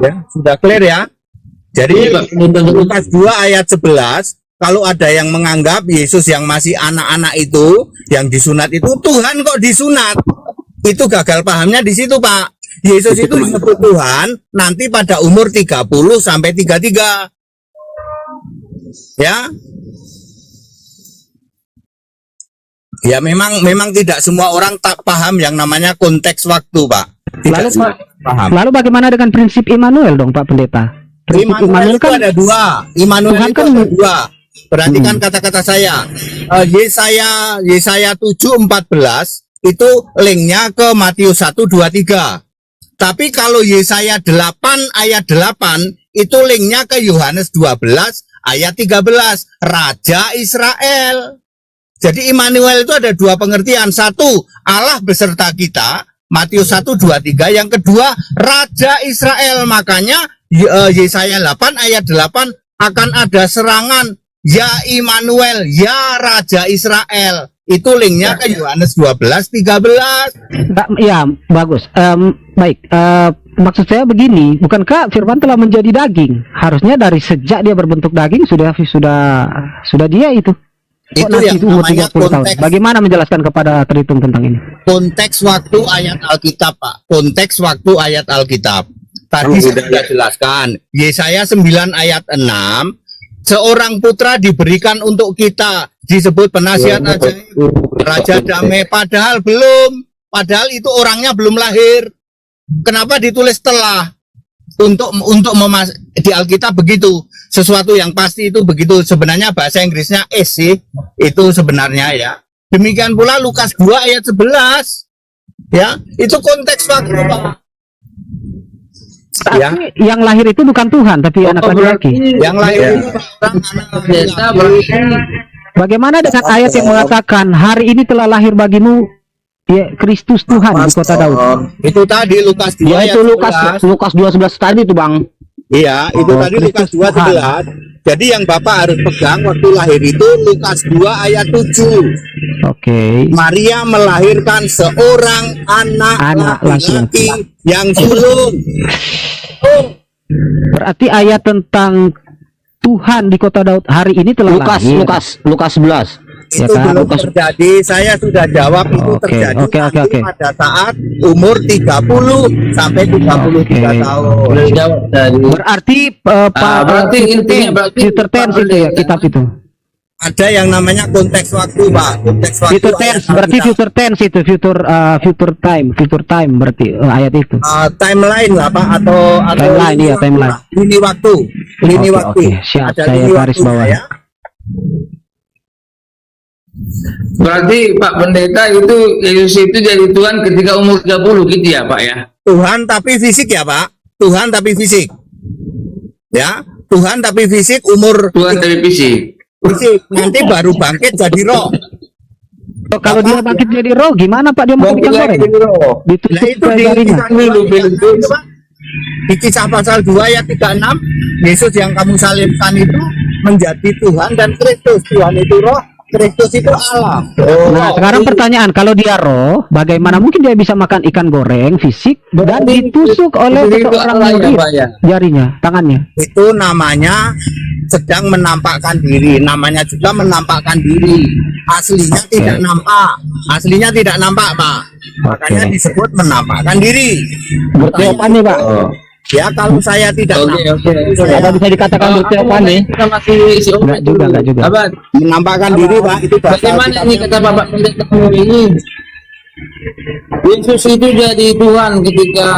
Ya, sudah clear ya. Jadi Lukas 2 ayat 11, kalau ada yang menganggap Yesus yang masih anak-anak itu, yang disunat itu Tuhan kok disunat, itu gagal pahamnya di situ, Pak. Yesus itu disebut Tuhan nanti pada umur 30 sampai 33. Ya. Ya memang tidak semua orang tak paham yang namanya konteks waktu, Pak. Tidak semua paham. Lalu bagaimana dengan prinsip Immanuel dong, Pak Pendeta? Prinsip Immanuel itu kan ada dua. Immanuel Tuhan itu kan ada dua. Perhatikan kata-kata saya. Yesaya 7:14 itu linknya ke Matius 1:23. Tapi kalau Yesaya 8 ayat 8 itu linknya ke Yohanes 12 ayat 13, Raja Israel. Jadi Immanuel itu ada dua pengertian. Satu, Allah beserta kita, Matius 1:23. Yang kedua, Raja Israel. Makanya Yesaya 8 ayat 8 akan ada serangan, ya Immanuel, ya Raja Israel. Itu linknya ke Yohanes 12:13. Ya, bagus. Baik. Maksud saya begini, bukankah firman telah menjadi daging? Harusnya dari sejak dia berbentuk daging sudah dia itu. Kok Itu yang itu umur namanya 30 tahun? konteks. Bagaimana menjelaskan kepada Tritung tentang ini? Konteks waktu ayat Alkitab, Pak. Konteks waktu ayat Alkitab. Tadi saya sudah jelaskan. Yesaya 9 ayat 6 Seorang putra diberikan untuk kita, disebut penasihat ajaib, Raja Damai, padahal belum. Padahal itu orangnya belum lahir. Kenapa ditulis setelah? Untuk di Alkitab begitu. Sesuatu yang pasti itu begitu. Sebenarnya bahasa Inggrisnya is sih. Itu sebenarnya ya. Demikian pula Lukas 2 ayat 11. Ya, itu konteks waktu, Pak. Tapi yang lahir itu bukan Tuhan, tapi anak laki-laki. Yang lahir itu Pendeta berarti Bagaimana dengan ayat yang mengatakan hari ini telah lahir bagimu ya Kristus Tuhan di kota Daud? itu tadi Lukas 2 Ya ayat itu 11. Lukas 2:11 tadi tuh Bang. Iya, itu Oh, tadi Lukas Kristus 2:11. Jadi yang Bapak harus pegang waktu lahir itu Lukas 2 ayat 7. Oke. Maria melahirkan seorang anak Anak laki-laki laki-laki. yang sulung. Berarti ayat tentang Tuhan di kota Daud hari ini telah lahir. Lukas 11. Ya Itu kan? belum terjadi. Saya sudah jawab itu Oke, terjadi oke, nanti oke. pada saat umur 30 sampai 33 Oke. tahun. boleh jawab tadi. Berarti Pak berarti intinya berarti Future Tense itu ya kitab itu. Ada yang namanya konteks waktu, Pak. Konteks waktu. Future Tense berarti Future Tense itu future time berarti ayat itu. Timeline lah, Pak, atau Timeline, iya, timeline. Lini waktu. Lini Oke, waktu. oke. Siap, Ada saya lini garis waktunya, bawah. ya. Berarti Pak Pendeta itu Yesus itu jadi Tuhan ketika umur 30 gitu ya Pak ya. Tuhan tapi fisik ya, Pak. Tuhan tapi fisik. Ya, Tuhan tapi fisik umur Tuhan dari fisik. fisik. Nanti baru bangkit jadi roh. Kalau dia bangkit jadi roh gimana Pak dia makan ikan goreng? Nah, Ditusuk itu ke di jarinya. di Kisah pasal 2 ayat 36, Yesus yang kamu salibkan itu menjadi Tuhan dan Kristus. Tuhan itu roh, Kristus itu Allah. Nah, sekarang pertanyaan, kalau dia roh, bagaimana mungkin dia bisa makan ikan goreng fisik dan ditusuk oleh Itu seseorang Allah ya murid Pak ya. jarinya, tangannya? Itu namanya sedang menampakkan diri, namanya juga menampakkan diri. Aslinya tidak nampak, aslinya tidak nampak, Pak. Makanya disebut menampakkan diri. Berarti apa nih Pak? Ya, kalau saya tidak Oke nampak, oke. Apa bisa dikatakan berarti apa nih? Kita masih isi Enggak juga, enggak juga. Apa? menampakkan diri, Pak, itu bahasa Bagaimana kita- ini kata Bapak Pendeta ini? Yesus itu jadi Tuhan ketika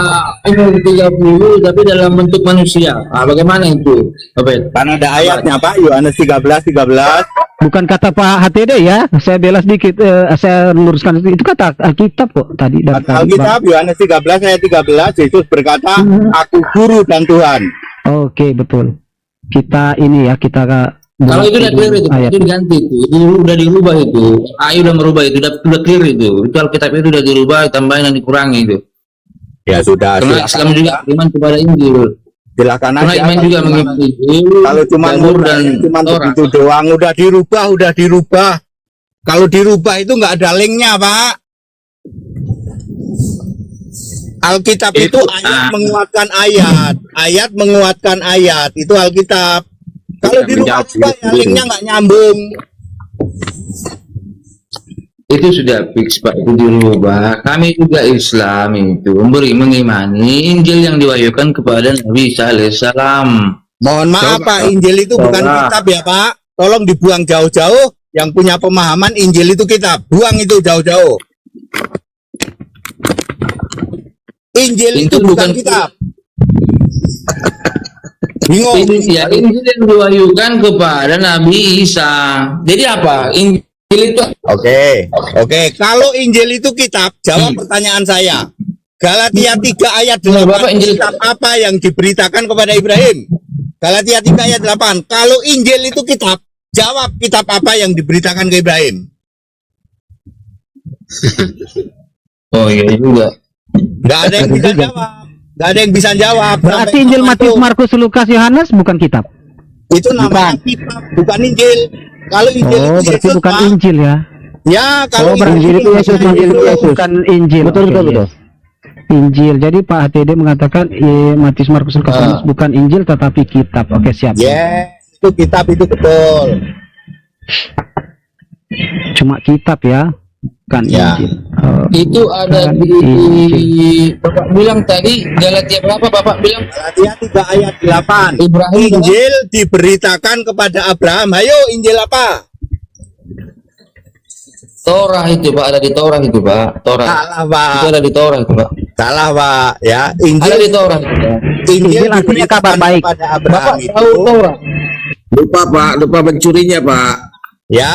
umur 30 tapi dalam bentuk manusia. Bagaimana itu? Bapak? Karena ada ayatnya, Pak, Yohanes 13:13. Bukan kata Pak HTD ya, saya bela sedikit, saya luruskan itu kata Alkitab kok tadi. dari tadi, Bang. Alkitab Yohanes 13 ayat 13, Yesus berkata, "Aku guru dan Tuhan." Oke, betul. Kita ini ya, kita Kalau itu udah clear itu, ayat. itu diganti itu udah dirubah itu. Ayu udah merubah itu, udah clear itu. Itu Alkitab itu udah dirubah, tambahin dan dikurangi itu. Ya sudah, Karena Islam juga iman kepada Injil. silakan Karena aja. iman juga mengimani Injil. Kalau cuma Zabur dan cuma Torah. begitu doang, udah dirubah. Kalau dirubah itu nggak ada linknya, Pak. Alkitab itu ayat menguatkan ayat menguatkan ayat, itu Alkitab. Kalau dirubah juga ya linknya nggak nyambung. Itu sudah fix Pak, itu dirubah. Kami juga Islam itu mengimani Injil yang diwahyukan kepada Nabi Isa alaihissalam. Mohon maaf, Coba. Pak, Injil itu bukan Coba. kitab ya, Pak. Tolong dibuang jauh-jauh. Yang punya pemahaman Injil itu kitab, buang itu jauh-jauh. Injil itu bukan kitab. Bingung. Injil yang diwahyukan kepada Nabi Isa. Jadi apa? Injil itu Oke. Kalau Injil itu kitab, jawab pertanyaan saya. Galatia 3 ayat 8, Bapak, Injil- kitab apa yang diberitakan kepada Ibrahim? Galatia 3 ayat 8. Kalau Injil itu kitab, jawab kitab apa yang diberitakan ke Ibrahim? Oh iya juga. Nggak ada yang bisa jawab. Nggak ada yang bisa jawab. Berarti Sampai Injil kapan Matius, itu? Markus, Lukas, Yohanes bukan kitab. Itu namanya kitab, bukan Injil. Kalau Injil Oh, itu berarti Yesus, bukan Pak. Injil ya. Ya, kalau berarti Injil itu Yesus, Injil itu bukan Injil. Betul, Oke, betul, yes. betul. Injil. Jadi Pak HTD mengatakan Matius, Markus, Lukas, Yohanes bukan Injil tetapi kitab. Oke, siap. Ya, itu kitab itu betul. Cuma kitab ya, bukan Ya. Injil. Itu ada di Bapak bilang tadi Galatia berapa Bapak bilang? Galatia 3 ayat 8. Ibrahim Injil diberitakan kepada Abraham. Ayo, Injil apa? Torah itu Pak, ada di Torah itu Pak. Torah. Salah, Pak. Itu ada di Torah itu Pak. Salah, Pak. Ya, Ada di Injil Torah itu, Pak. Injil Injil artinya kabar diberitakan baik. kepada Abraham Bapak itu. tahu Torah? Lupa Pak, lupa mencurinya Pak. Ya,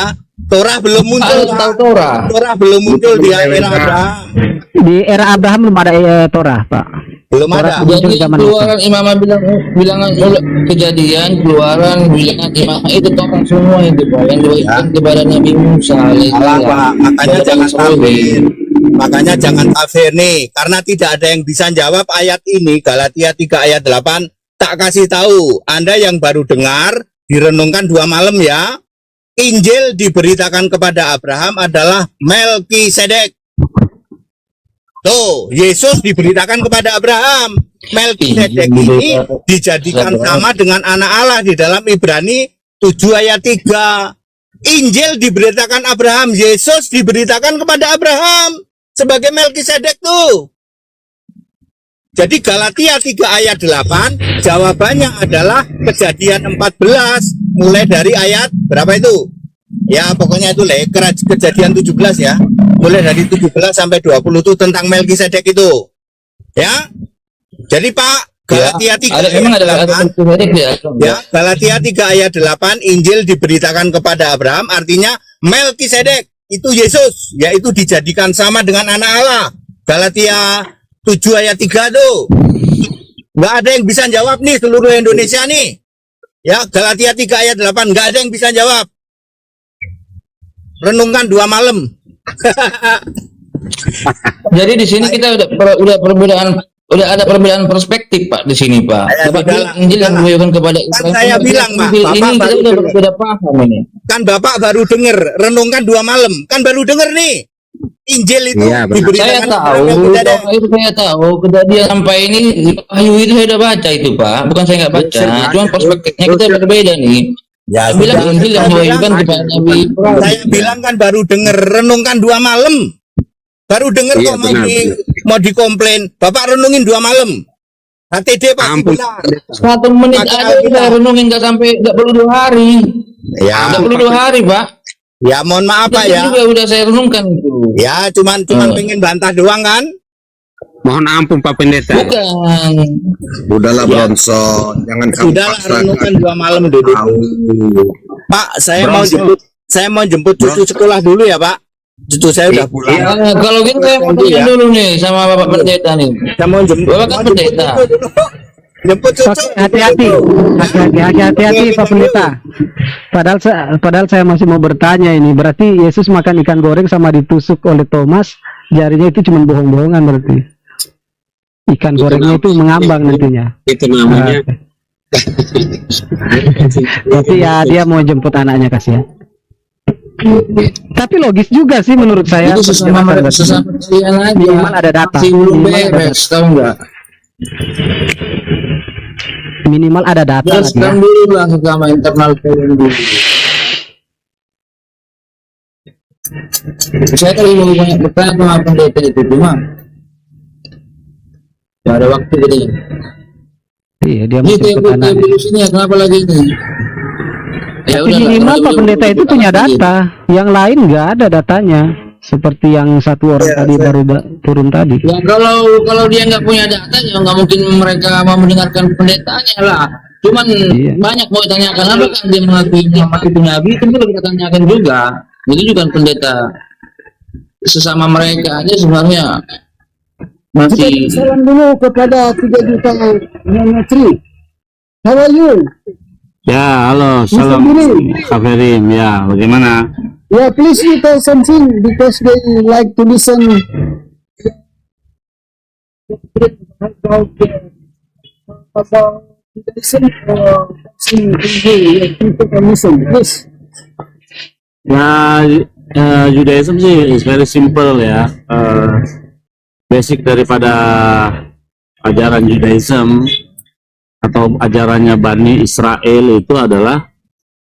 Torah belum muncul, Harus Pak. tahu Torah. Torah belum muncul di era Abraham. Di era Abraham belum ada Torah, Pak. Belum Torah ada. muncul Jadi zaman keluaran imamah bilangan kejadian, keluaran bilangan imamah itu Torah semua itu Pak. Yang diwahyukan kepada Nabi Musa. Salah, Pak. Makanya Kepada jangan Israel. kafir. Makanya jangan kafir nih, karena tidak ada yang bisa jawab ayat ini. Galatia 3 ayat 8. Tak kasih tahu, Anda yang baru dengar, direnungkan 2 malam ya. Injil diberitakan kepada Abraham adalah Melkisedek. Tuh, Yesus diberitakan kepada Abraham. Melkisedek ini dijadikan sama dengan anak Allah di dalam Ibrani 7 ayat 3. Injil diberitakan Abraham, Yesus diberitakan kepada Abraham sebagai Melkisedek tuh. Jadi Galatia 3 ayat 8 jawabannya adalah Kejadian 14 mulai dari ayat berapa itu? Ya pokoknya itu Kejadian 17 ya. Mulai dari 17 sampai 20 itu tentang Melkisedek itu. Ya. Jadi Pak, Galatia 3 Ada memang ada ya, Galatia 3 ayat 8 Injil diberitakan kepada Abraham artinya Melkisedek itu Yesus, yaitu dijadikan sama dengan anak Allah. Galatia 7 ayat 3 tuh. Nggak ada yang bisa jawab nih seluruh Indonesia nih. Ya, Galatia 3 ayat 8 nggak ada yang bisa jawab. Renungkan 2 malam. Jadi di sini kita udah perbedaan, udah ada perbedaan perspektif Pak di sini Pak. Ya, Bapak udahlah, bilang Injil yang diwahyukan kepada Israel. saya bilang, Pak, Injil Bapak ini kita baru udah dengar. beda paham ini. Kan Bapak baru denger, renungkan 2 malam. Kan baru denger nih. Injil itu Iya, benar. diberitakan Saya kepada tahu, Melkisedek. itu saya tahu. Kejadian sampai ini Wahyu itu saya udah baca itu Pak. Bukan saya nggak baca, cuma perspektifnya kita berbeda nih. Ya, Bilang sudah. Injil yang Saya diwahyukan bilang- kepada Nabi Ibrahim. Saya bilang kan baru denger, renungkan 2 malam. Baru denger Iya, kok benar. mau dikomplain. Bapak renungin 2 malam. HTD pasti Ampun. benar. 1 menit Pakai aja Alkitab. udah renungin, nggak perlu 2 hari. Ya, Nggak perlu 2 hari Pak. ya mohon maaf Pak Itu ya. juga udah saya renungkan itu. Ya, cuman pengen bantah doang kan? Mohon ampun Pak Pendeta. Bukan. Udahlah Bronson, jangan kamu Sudahlah paksakan. renungkan 2 malam dulu. Tahu. Pak, saya Bronson. mau jemput cucu sekolah dulu ya, Pak. Cucu saya udah pulang. Nah, kalau gitu saya mau tanya dulu nih sama Bapak Pendeta nih. Saya mau jemput. Bapak kan mau jemput pendeta. cucu dulu. Jemput cucu. Oke, hati-hati, hati-hati Pak Pendeta. Padahal saya masih mau bertanya ini. Berarti Yesus makan ikan goreng sama ditusuk oleh Thomas, jarinya itu cuma bohong-bohongan berarti. Ikan Itu gorengnya itu mengambang nantinya. Itu namanya. Tapi ya dia mau jemput anaknya kasihan. Tapi logis juga sih menurut saya. Itu sesama kalian aja. Minimal ada data. Masih belum Minimal ada beres, tahu nggak? Minimal ada data lah Jelaskan dia. dulu lah sesama internal kalian dulu. Saya tadi mau banyak bertanya sama pendeta itu, cuma nggak ada waktu jadi. Iya, dia mau Ini jemput table anaknya. sini kenapa lagi ini? Ya Tapi minimal Pak Pendeta itu punya data, yang lain nggak ada datanya. Seperti yang satu orang tadi baru turun tadi. Ya kalau dia nggak punya data ya nggak mungkin mereka mau mendengarkan pendetanya lah. Cuman Iya. banyak mau tanyakan apa kan dia mengakui Muhammad itu nabi, itu perlu kita tanyakan juga. Itu juga pendeta sesama mereka aja sebenarnya masih. Salam dulu kepada 3 juta Nyonya Tri. How are you? Ya, halo, salam Kaferim. Ya, bagaimana? Yeah, please you tell something because they like to listen about listen people can listen. Please. Ya, Judaism sih is very simple ya. Basic daripada ajaran Judaism atau ajarannya Bani Israel itu adalah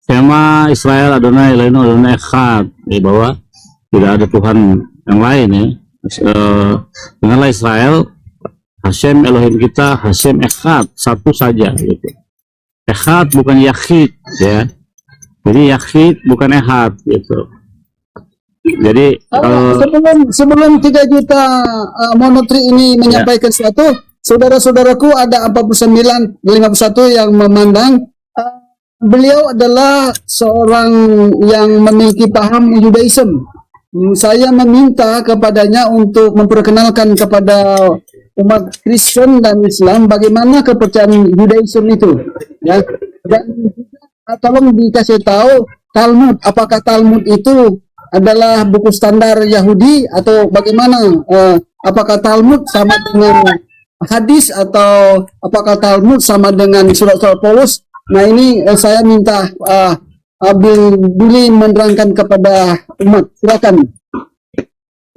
Shema Israel Adonai Eloheinu Adonai Echad, bahwa tidak ada Tuhan yang lain ya. Dengarlah Israel, Hashem Elohim kita, Hashem Echad, satu saja gitu. Echad bukan Yachid ya. Jadi Yachid bukan Echad gitu. Jadi sebelum 3 juta monotri ini menyampaikan sesuatu, saudara-saudaraku ada 49 51 yang memandang beliau adalah seorang yang memiliki paham Judaism. Saya meminta kepadanya untuk memperkenalkan kepada umat Kristen dan Islam bagaimana kepercayaan Judaism itu, ya. Dan tolong dikasih tahu Talmud, apakah Talmud itu adalah buku standar Yahudi atau bagaimana? Apakah Talmud sama dengan hadis atau apakah Talmud sama dengan surat-surat Paulus? Nah ini saya minta Billy menerangkan kepada umat. Silakan.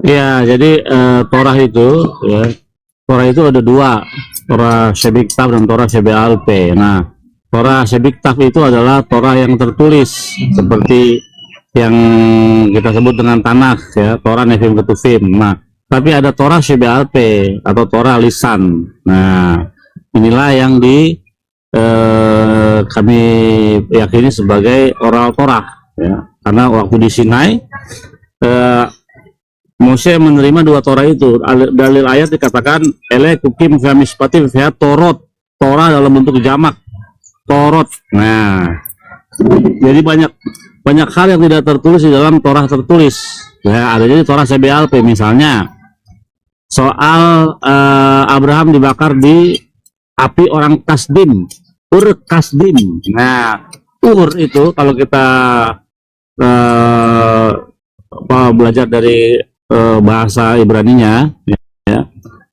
ya, jadi Torah itu ya, Torah itu ada dua, Torah Shebiktav dan Torah Shebealpe. Nah, Torah Shebiktav itu adalah Torah yang tertulis seperti yang kita sebut dengan Tanakh ya, Torah Nevi'im Ketuvim. Nah, tapi ada Torah Shebealpe atau Torah lisan. Nah, inilah yang kami yakini sebagai oral Torah ya, karena waktu di Sinai Moshe menerima 2 Torah itu. Dalil ayat dikatakan ele kukim v'mishpatim v'ha Torot, Torah dalam bentuk jamak, Torot. Nah, jadi banyak hal yang tidak tertulis di dalam Torah tertulis ya. Ada jadi Torah Shebealpe, misalnya soal Abraham dibakar di api orang Kasdim, Ur Kasdim. Nah, Ur itu kalau kita belajar dari bahasa Ibraninya ya,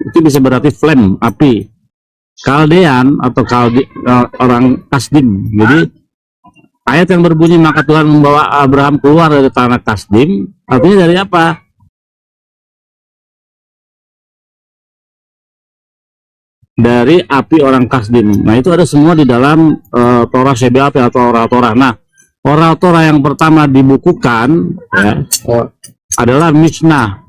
itu bisa berarti flame, api. Kaldean atau orang Kasdim. Jadi ayat yang berbunyi maka Tuhan membawa Abraham keluar dari tanah Kasdim, artinya dari apa? Dari api orang Kasdim. Nah, itu ada semua di dalam Torah Shebealpe atau oral Torah. Nah, oral Torah yang pertama dibukukan ya, adalah Mishnah.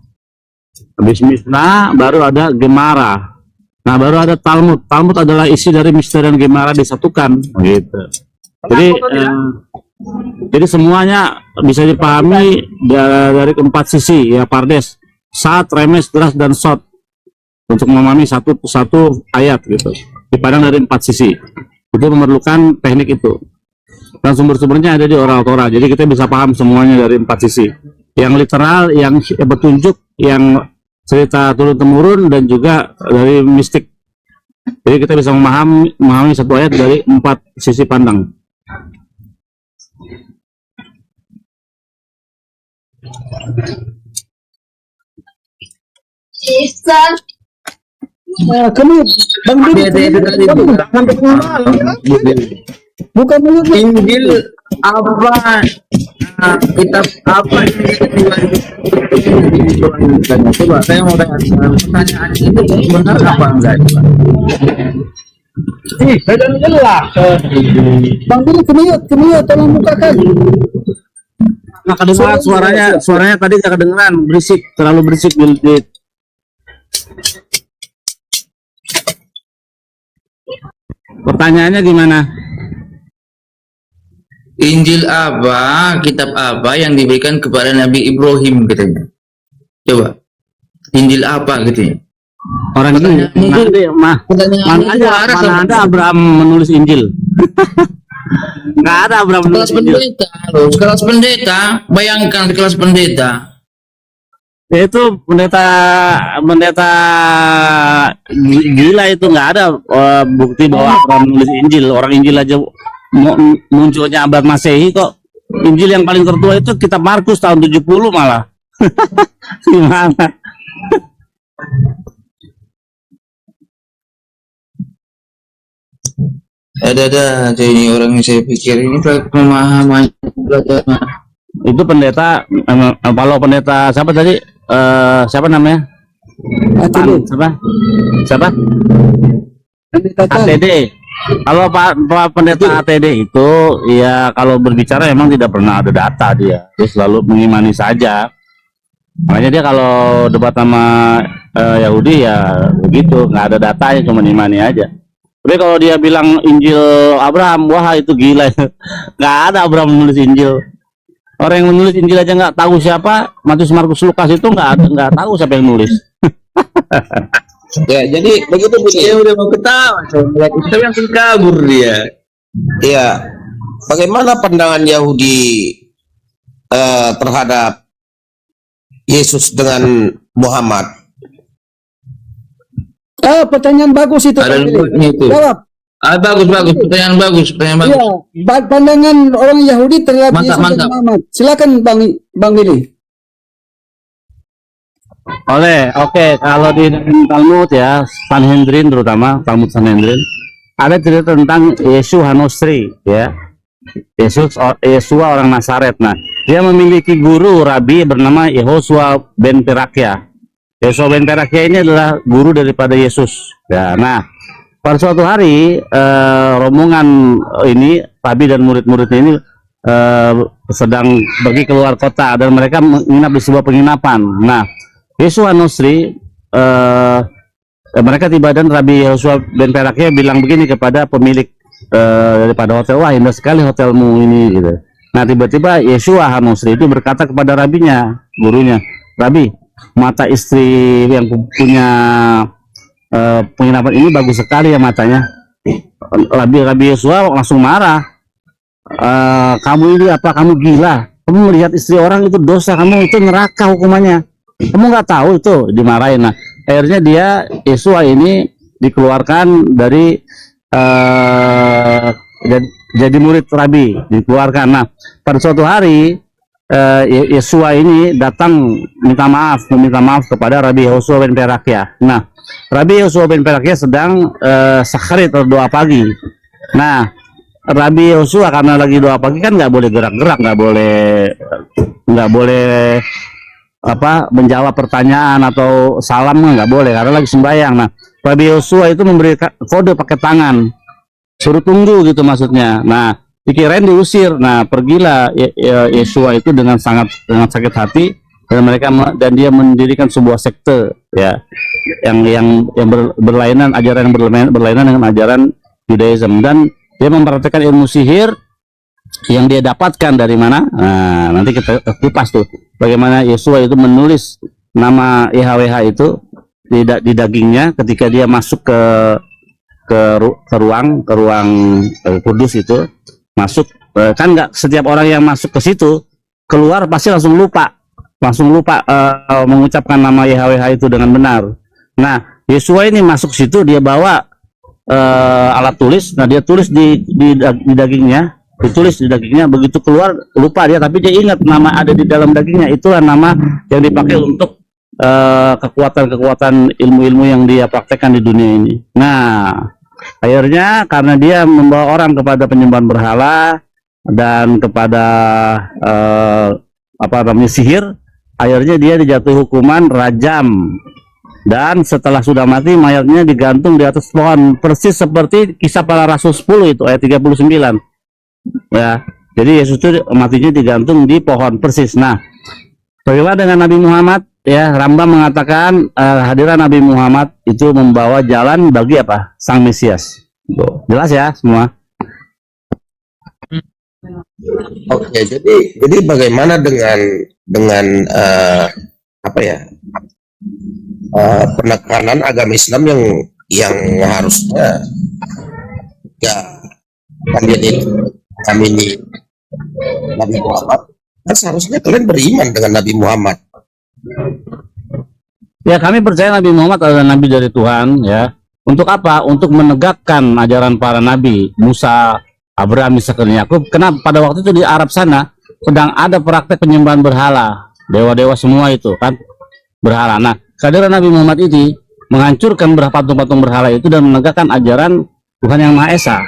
Habis Mishnah baru ada Gemara. Nah, baru ada Talmud. Talmud adalah isi dari Mishnah dan Gemara disatukan gitu. Jadi semuanya bisa dipahami dari 4 sisi ya, Pardes, Sat, Remes, Dras, dan Sot, untuk memahami satu ayat gitu, dipandang dari 4 sisi. Itu memerlukan teknik itu, dan sumber-sumbernya ada di oral Torah. Jadi kita bisa paham semuanya dari 4 sisi, yang literal, yang petunjuk, yang cerita turun-temurun, dan juga dari mistik. Jadi kita bisa memahami satu ayat dari 4 sisi pandang. Kemudian Bang bukan Injil apa, kitab apa coba saya mau tanya, pertanyaan itu benar apa enggak? Kadang jelas. Bang Billy kemiyut tolong bukakan. Nah, kedengaran suaranya tadi nggak kedengeran, berisik, terlalu berisik. Pertanyaannya gimana? Injil apa, kitab apa yang diberikan kepada Nabi Ibrahim katanya? Coba, Injil apa gitu ya? Orang ini mana ada Abraham menulis Injil? Nggak ada Abraham menulis Kelas Injil. pendeta, loh. Kelas pendeta, bayangkan di kelas pendeta. Itu pendeta gila itu, nggak ada bukti bahwa Abraham menulis Injil. Orang Injil aja munculnya abad Masehi kok. Injil yang paling tertua itu kitab Markus tahun 70 malah. Gimana? Ada ini orang yang saya pikir ini pemahaman belajar. Itu pendeta, kalau pendeta siapa tadi? Siapa namanya? Siapa? ATD. Kalau Pak pendeta ATD itu ya, kalau berbicara memang tidak pernah ada data, dia selalu mengimani saja. Makanya dia kalau debat sama Yahudi ya begitu, nggak ada datanya, cuma imani aja. Tapi kalau dia bilang Injil Abraham, wah itu gila. Nggak ada Abraham menulis Injil. Orang yang menulis Injil aja nggak tahu siapa. Matius, Markus, Lukas itu nggak tahu siapa yang nulis. Ya, jadi begitu Dia udah mau ketawa, tapi langsung kabur dia. ya, bagaimana pandangan Yahudi terhadap Yesus dengan Muhammad? Pertanyaan bagus itu. Ada Bang Willy. lembutnya itu. Jawab. Bagus, pertanyaan bagus. Ya, pandangan orang Yahudi terhadap Mantap, Yesus dan mantap. Muhammad. Silakan Bang Willy. Oke, kalau di Talmud ya, Sanhedrin terutama, Talmud Sanhedrin, ada cerita tentang Yesus Hanosri, ya. Yesua orang Nazaret. Nah, dia memiliki guru rabi bernama Yehosua ben Perakia. Yehosua ben Perakia ini adalah guru daripada Yesus. Ya, nah, pada suatu hari rombongan ini, rabi dan murid-murid ini sedang pergi keluar kota dan mereka menginap di sebuah penginapan. Nah, Yesua Nosri mereka tiba dan Rabi Yehosua ben Perakia bilang begini kepada pemilik daripada hotel, wah indah sekali hotelmu ini gitu. Nah, tiba-tiba Yesua Hanosri itu berkata kepada rabinya, gurunya, Rabi, mata istri yang punya penginapan ini bagus sekali ya matanya. Rabi Yesua langsung marah, kamu ini apa, kamu gila, kamu melihat istri orang itu dosa, kamu itu neraka hukumannya, kamu nggak tahu itu, dimarahin. Nah, akhirnya dia Yesua ini dikeluarkan dari jadi murid Rabi, dikeluarkan. Nah, pada suatu hari Yesua ini datang meminta maaf kepada Rabi Yehosua ben Perakia. Nah, Rabi Yehosua ben Perakia sedang sakharit atau doa pagi. Nah, Rabi Yehosua karena lagi doa pagi kan nggak boleh gerak-gerak, nggak boleh apa menjawab pertanyaan atau salam, nggak boleh karena lagi sembahyang. Nah, Rabi Yehosua itu memberi kode pakai tangan, suruh tunggu gitu maksudnya. Nah, dikirain diusir. Nah, pergilah Yesua itu dengan sakit hati dan dia mendirikan sebuah sekte ya yang berlainan ajaran yang berlainan dengan ajaran Judaism, dan dia mempraktikkan ilmu sihir yang dia dapatkan dari mana. Nah, nanti kita kupas tuh bagaimana Yesua itu menulis nama YHWH itu di dagingnya ketika dia masuk ke ruang kudus itu. Masuk kan nggak setiap orang yang masuk ke situ keluar pasti langsung lupa mengucapkan nama YHWH itu dengan benar. Nah, Yesua ini masuk situ, dia bawa alat tulis. Nah, dia tulis di dagingnya, begitu keluar lupa dia, tapi dia ingat nama ada di dalam dagingnya. Itulah nama yang dipakai untuk kekuatan ilmu-ilmu yang dia praktekkan di dunia ini. Nah, akhirnya karena dia membawa orang kepada penyembahan berhala dan kepada sihir, akhirnya dia dijatuhi hukuman rajam, dan setelah sudah mati mayatnya digantung di atas pohon, persis seperti Kisah Para Rasul 10 itu ayat 39 ya. Jadi Yesus itu matinya digantung di pohon persis. Nah, bagaimana dengan Nabi Muhammad? Ya, Rambam mengatakan hadiran Nabi Muhammad itu membawa jalan bagi apa? Sang Mesias. Jelas ya semua? Oke, jadi bagaimana dengan penekanan agama Islam yang harusnya ya kami ini Nabi Muhammad, kan seharusnya kalian beriman dengan Nabi Muhammad. Ya, kami percaya Nabi Muhammad adalah nabi dari Tuhan ya. Untuk apa? Untuk menegakkan ajaran para nabi Musa, Abraham, Ishak dan Yakub. Kenapa? Pada waktu itu di Arab sana sedang ada praktek penyembahan berhala, dewa-dewa semua itu kan berhala. Nah, kehadiran Nabi Muhammad ini menghancurkan patung-patung berhala itu dan menegakkan ajaran Tuhan yang Maha Esa.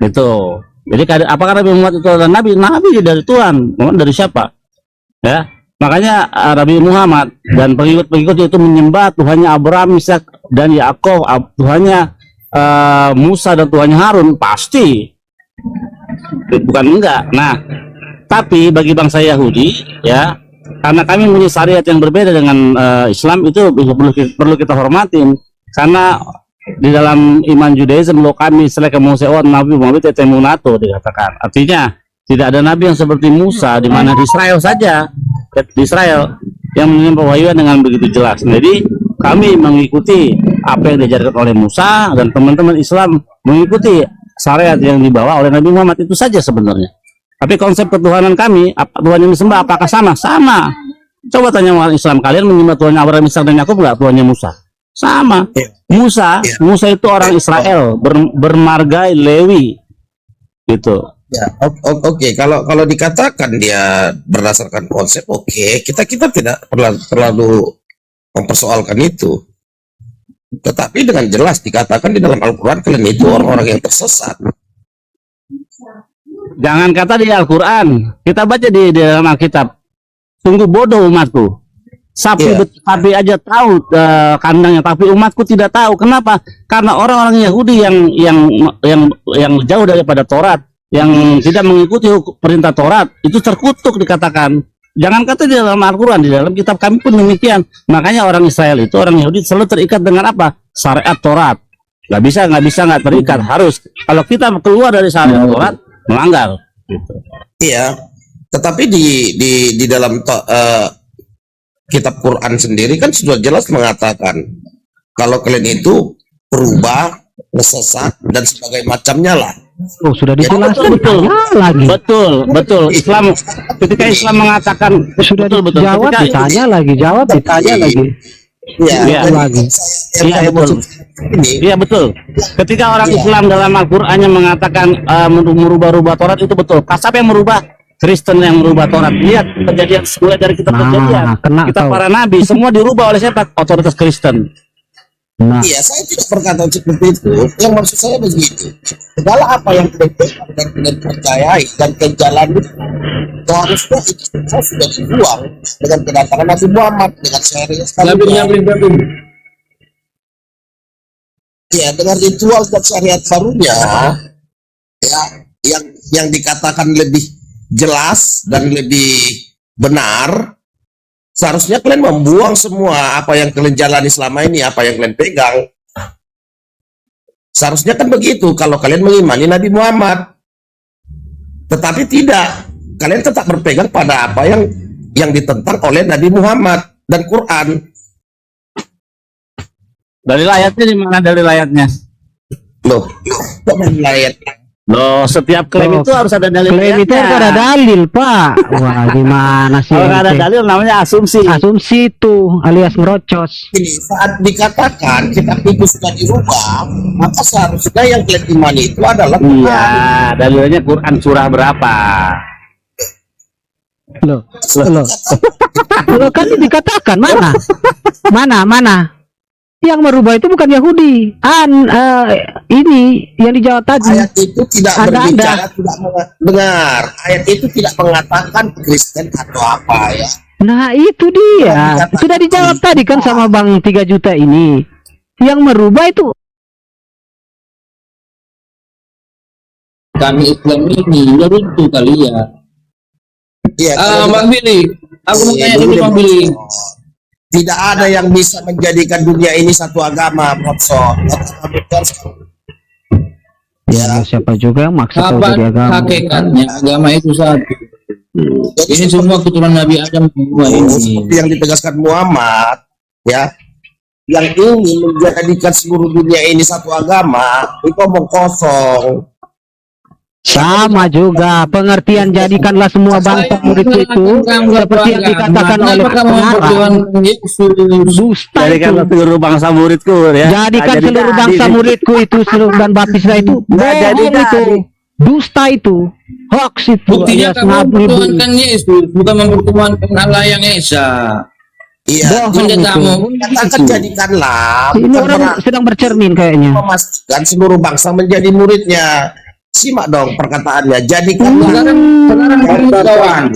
Itu. Jadi apakah Nabi Muhammad itu adalah nabi? Nabi dari Tuhan. Muhammad dari siapa? Ya. Makanya Nabi Muhammad dan pengikut-pengikut itu menyembah Tuhannya Abraham, Ishak dan Yakub, Tuhannya Musa dan Tuhannya Harun, pasti. Bukan enggak. Nah, tapi bagi bangsa Yahudi ya, karena kami punya syariat yang berbeda dengan Islam, itu perlu kita hormatin, karena di dalam iman Judaism lo kami seleka Musa nabi Muhammad tetemunato dikatakan, artinya tidak ada nabi yang seperti Musa, di mana di Israel saja, di Israel yang menerima wahyuan dengan begitu jelas. Jadi kami mengikuti apa yang diajarkan oleh Musa, dan teman-teman Islam mengikuti syariat yang dibawa oleh Nabi Muhammad, itu saja sebenarnya. Tapi konsep ketuhanan kami, Tuhan yang disembah apakah sama? Sama. Coba tanya orang Islam, kalian menyembah Tuhan Abraham, Ishak dan Yakub nggak? Tuhannya Musa? Sama. Musa itu orang Israel, bermarga Lewi, gitu. Ya, oke. Kalau dikatakan dia berdasarkan konsep, oke, kita tidak terlalu mempersoalkan itu. Tetapi dengan jelas dikatakan di dalam Al-Quran, kalian itu orang-orang yang tersesat. Jangan kata di Al-Quran, kita baca di dalam Alkitab. Sungguh bodoh umatku. Sapi aja tahu kandangnya, tapi umatku tidak tahu. Kenapa? Karena orang-orang Yahudi yang jauh daripada Taurat, yang tidak mengikuti perintah Taurat, itu terkutuk dikatakan. Jangan kata di dalam Al-Quran, di dalam kitab kami pun demikian. Makanya orang Israel itu, orang Yahudi selalu terikat dengan apa? Syariat Taurat. Nggak terikat. Harus. Kalau kita keluar dari syariat Taurat, melanggar. Gitu. Iya. Tetapi di dalam kitab Quran sendiri kan sudah jelas mengatakan kalau kalian itu berubah, sesat dan sebagainya macamnya lah. Oh, sudah dijelaskan lagi. Betul. Islam, ketika Islam mengatakan sudah dijawab, ditanya lagi, Iya betul. Ketika orang Islam dalam Al-Qur'annya mengatakan merubah-rubah Taurat, itu betul. Siapa yang merubah? Kristen yang merubah Taurat. Lihat kejadian mulai dari kitab Kejadian, kitab para nabi, semua dirubah oleh siapa? Otoritas Kristen. Iya, saya tidak berkata seperti itu. Yang maksud saya begitu. Segala apa yang kalian percayai dan kejalani, seharusnya itu sudah dibuang dengan kedatangan Nabi Muhammad, dengan syariat barunya. Ya, dengan ritual dan syariat barunya, ya, yang dikatakan lebih jelas dan lebih benar. Seharusnya kalian membuang semua apa yang kalian jalani selama ini, apa yang kalian pegang. Seharusnya kan begitu kalau kalian mengimani Nabi Muhammad. Tetapi tidak. Kalian tetap berpegang pada apa yang ditentang oleh Nabi Muhammad dan Quran. Dalil ayatnya di mana dalil ayatnya? Loh, kok dalil ayat? Loh, setiap klaim itu harus ada dalil. Klaim itu harus ada dalil, Pak. Wah, gimana sih? Kalau nggak ada dalil namanya asumsi. Asumsi itu alias ngerocos. Ini saat dikatakan kita itu sudah dirubah, maka seharusnya yang kalian imani itu adalah Quran. Iya, dalilnya Quran surah berapa? Loh, kan dikatakan mana? Yang merubah itu bukan Yahudi. Ini yang dijawab tadi. Ayat itu tidak berbicara, tidak mendengar. Ayat itu tidak mengatakan Kristen atau apa ya. Nah itu dia. Sudah dijawab tadi kan sama Bang 3 juta ini. Yang merubah itu kami Islam ini runtuh kali ya. Iya. Bang Billy, aku mau tanya dulu Bang Billy. Tidak ada yang bisa menjadikan dunia ini satu agama, Profesor. Ya, siapa juga yang maksa jadi agama. Hakikatnya agama itu satu. Ini semua keturunan Nabi Adam semua ini. Yang ditegaskan Muhammad, ya, yang ingin menjadikan seluruh dunia ini satu agama, itu omong kosong. Sama juga pengertian jadikanlah semua bangsa muridku itu seperti yang dikatakan oleh pengarang dusta itu. Jadikanlah seluruh bangsa muridku ya. Jadikan seluruh bangsa muridku itu seluruh dan baptisnya itu bohong itu, dusta itu, hoax itu. Buktinya kamu mempertuhankan Yesus, bukan mempertuhankan Allah yang esa. Iya, kamu katakan jadikanlah. Ini orang sedang bercermin kayaknya. Memastikan seluruh bangsa menjadi muridnya. Simak dong perkataannya. Jadikan sekarang kawan.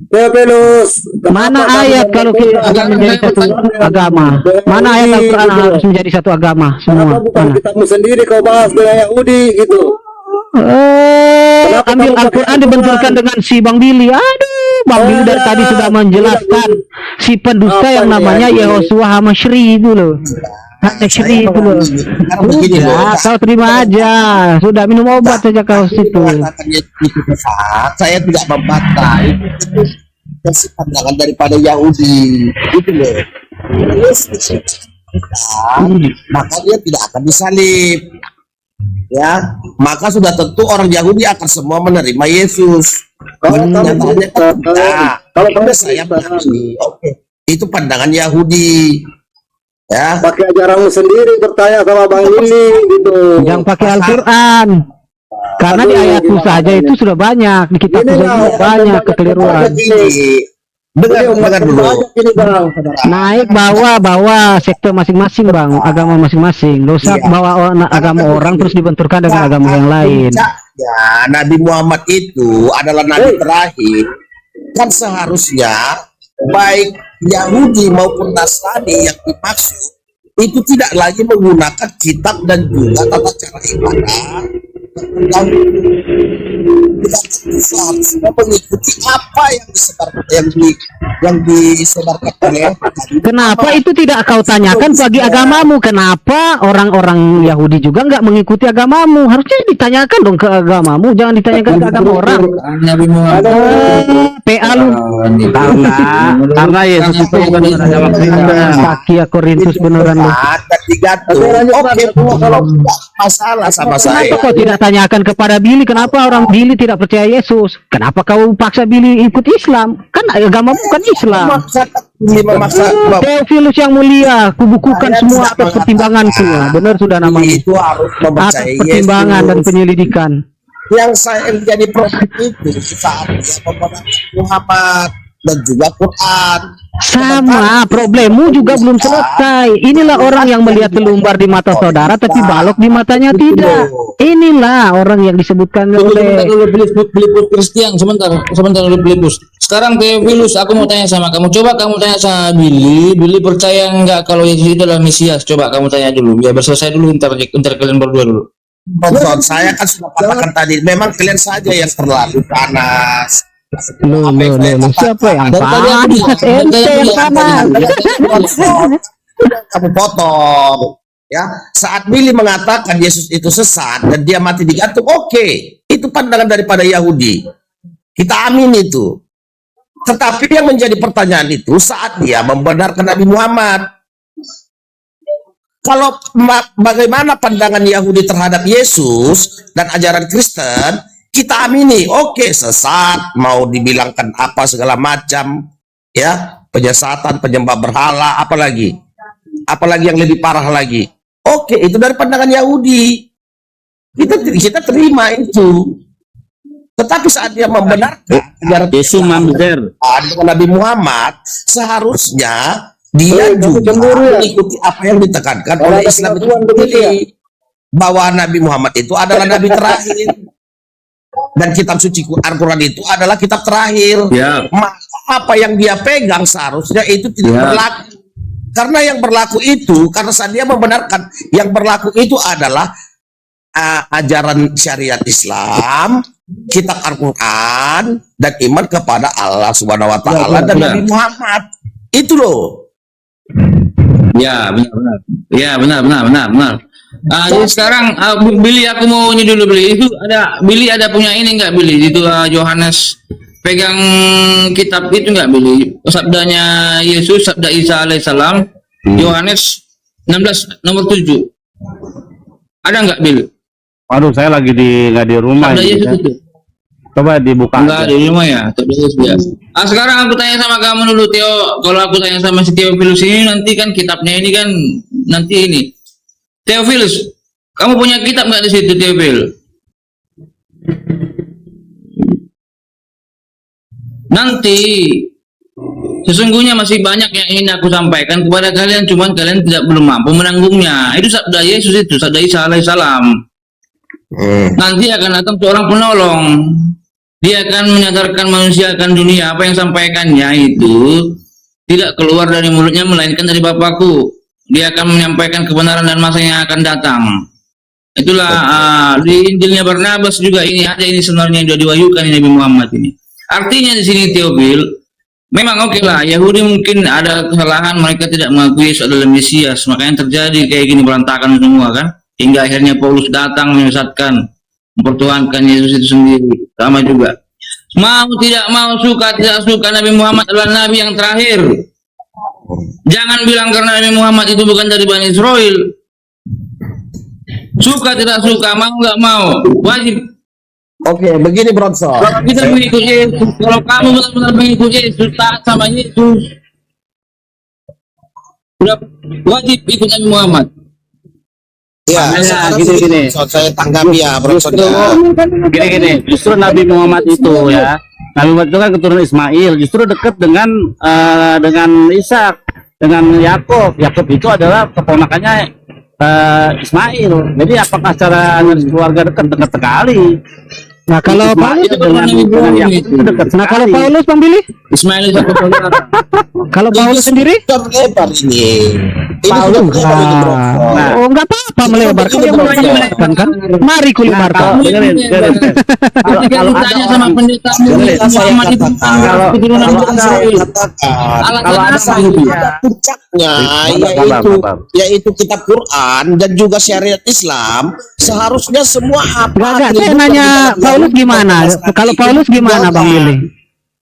Theophilus. Mana ayat kalau kita akan menjadi satu agama? Mana ayat Al-Quran harus menjadi satu agama semua? Bukan kitabmu sendiri kau bahas dengan Yahudi gitu. ambil Al-Quran dibenturkan dengan si Bang Billy. Aduh, Bang Billy dari tadi sudah menjelaskan si pendusta yang namanya Yehosua Hamashri itu loh. Hamashri itu loh. Udah, kau terima aja. Sudah minum obat saja kau situ. Saya tidak membantah. Itu pandangan daripada Yahudi. Itu loh. Maka dia tidak akan disalib. Ya, maka sudah tentu orang Yahudi akan semua menerima Yesus. Nyatanya tidak. Kalau saya begini, oke, itu pandangan Yahudi. Ya, Pakai ajaranmu sendiri bertanya sama Bang Lili gitu. Yang pakai Al-Quran. Karena di ayatku saja itu sudah banyak, di kitabku saja banyak kekeliruan. Dengar dulu. Naik bawa sektor masing-masing bang, agama masing-masing. Gak usah bawa agama orang terus dibenturkan dengan agama yang lain. Ya, Nabi Muhammad itu adalah nabi terakhir. Kan seharusnya baik Yahudi maupun Nasrani yang dimaksud itu tidak lagi menggunakan kitab dan juga tata cara ibadah yang seharusnya mengikuti apa yang disebarkan oleh. Kenapa itu tidak kau tanyakan bagi agamamu? Kenapa orang-orang Yahudi juga nggak mengikuti agamamu? Harusnya ditanyakan dong ke agamamu, jangan ditanyakan ke agama orang. Nabi Muhammad PA lu. Karena Yesus itu bukan ada waktunya. Kaki ya Korintus beneran lu. Oke, kalau masalah sama saya. Kenapa kau tidak tanyakan kepada Billy? Kenapa orang Billy tidak percaya Yesus? Kenapa kau paksa Billy ikut Islam? Kan agama bukan Islam. Theophilus yang mulia, kubukukan semua atas pertimbanganku. Benar sudah namanya. Itu harus Atas mempercayai pertimbangan dan Yesus. penyelidikan. Yang saya menjadi problem itu saat dia membaca Muhammad dan juga Quran. Sama, problemmu juga belum selesai. Inilah orang yang melihat telumbar di mata saudara tapi balok di matanya tidak. Inilah orang yang disebutkan oleh Filipus Kristian, sebentar dulu Filipus. Sekarang Theophilus, aku mau tanya sama kamu. Coba kamu tanya sama Billy percaya nggak kalau Yesus itu adalah Mesias? Coba kamu tanya dulu, biar selesai dulu, ntar kalian berdua dulu. Nonton, saya kan sudah katakan tadi, memang kalian saja yang terlalu panas. Loh, siapa yang panas? Ente yang panas. Kamu potong. Ya, saat Billy mengatakan Yesus itu sesat dan dia mati digantung, oke, itu pandangan daripada Yahudi. Kita amin itu. Tetapi yang menjadi pertanyaan itu saat dia membenarkan Nabi Muhammad. Kalau bagaimana pandangan Yahudi terhadap Yesus dan ajaran Kristen, kita amini, oke, sesat, mau dibilangkan apa segala macam, ya, penyesatan, penyembah berhala, apalagi yang lebih parah lagi. Oke, itu dari pandangan Yahudi. Kita terima itu. Tetapi saat dia membenarkan ajaran Yesus mamber. dengan Nabi Muhammad, seharusnya dia juga mengikuti apa yang ditekankan oleh Islam itu sendiri, bahwa Nabi Muhammad itu adalah Nabi terakhir dan kitab suci Al-Quran itu adalah kitab terakhir. Maka apa yang dia pegang seharusnya itu tidak berlaku. Karena yang berlaku itu, karena saat dia membenarkan, yang berlaku itu adalah ajaran syariat Islam, kitab Al-Quran, dan iman kepada Allah Subhanahu Wa Taala dan Nabi Muhammad. Itu loh. Ya, benar. Jadi sekarang Billy, aku mau ini dulu Billy. Itu Billy ada punya ini enggak Billy? Itu Yohanes pegang kitab itu enggak Billy? Sabdanya Yesus, sabda Isa alaihissalam, Yohanes 16 nomor 7. Ada enggak Billy? Waduh, saya lagi nggak di rumah. Sabda Yesus itu. Coba dibuka. Enggak di rumah ya. Sekarang aku tanya sama kamu dulu Theo. Kalau aku tanya sama si Theophilus ini, nanti kan kitabnya ini kan nanti ini. Theophilus, kamu punya kitab nggak di situ Theophilus? Nanti sesungguhnya masih banyak yang ingin aku sampaikan kepada kalian, cuman kalian belum mampu menanggungnya. Itu sabda Yesus itu, sabda Isa alaihissalam. Nanti akan datang seorang penolong. Dia akan menyadarkan manusia akan dunia. Apa yang sampaikannya itu tidak keluar dari mulutnya melainkan dari Bapakku. Dia akan menyampaikan kebenaran dan masa yang akan datang. Itulah di Injilnya Barnabas juga ini ada ini sebenarnya yang sudah diwahyukan ini Nabi Muhammad ini. Artinya di sini Teofil, memang oke lah Yahudi mungkin ada kesalahan, mereka tidak mengakui Yesus adalah Mesias, makanya terjadi kayak gini berantakan semua kan. Hingga akhirnya Paulus datang menyesatkan, mempertuhankan Yesus itu sendiri. Sama juga. Mau tidak mau, suka tidak suka, Nabi Muhammad adalah Nabi yang terakhir. Jangan bilang karena Nabi Muhammad itu bukan dari Bani Israel. Suka tidak suka, mau nggak mau, wajib. Oke, begini Bronson. Kalau kita mengikut Yesus, kalau kamu benar-benar mengikut Yesus, taat sama Yesus, sudah wajib ikut Nabi Muhammad. Ya, sekarang gini. saya tanggapi ya Bronson. Gini, justru Nabi Muhammad itu ya, Nabi Muhammad itu kan keturunan Ismail, justru dekat dengan Ishak, dengan Yakub. Yakub itu adalah keponakannya Ismail. Jadi apakah secara keluarga dekat sekali? Nah kalau Paulus dengan Yakub itu dekat Nah kalau sekali. Paulus Bang Billy, Ismail itu saudara. kalau Paulus sendiri, Lebar ini. Paulus. Nah, Oh nggak apa-apa melebar. Kalau yang melebarkan kan, mari kulebarkan. dengerin. Ketika ditanya sama pendeta Muhammad itu keturunan Israel, alasan apa itu? Ada puncaknya yaitu kitab Quran dan juga syariat Islam. Seharusnya semua Enggak, saya nanya Paulus gimana? Kalau Paulus gimana Bang Billy?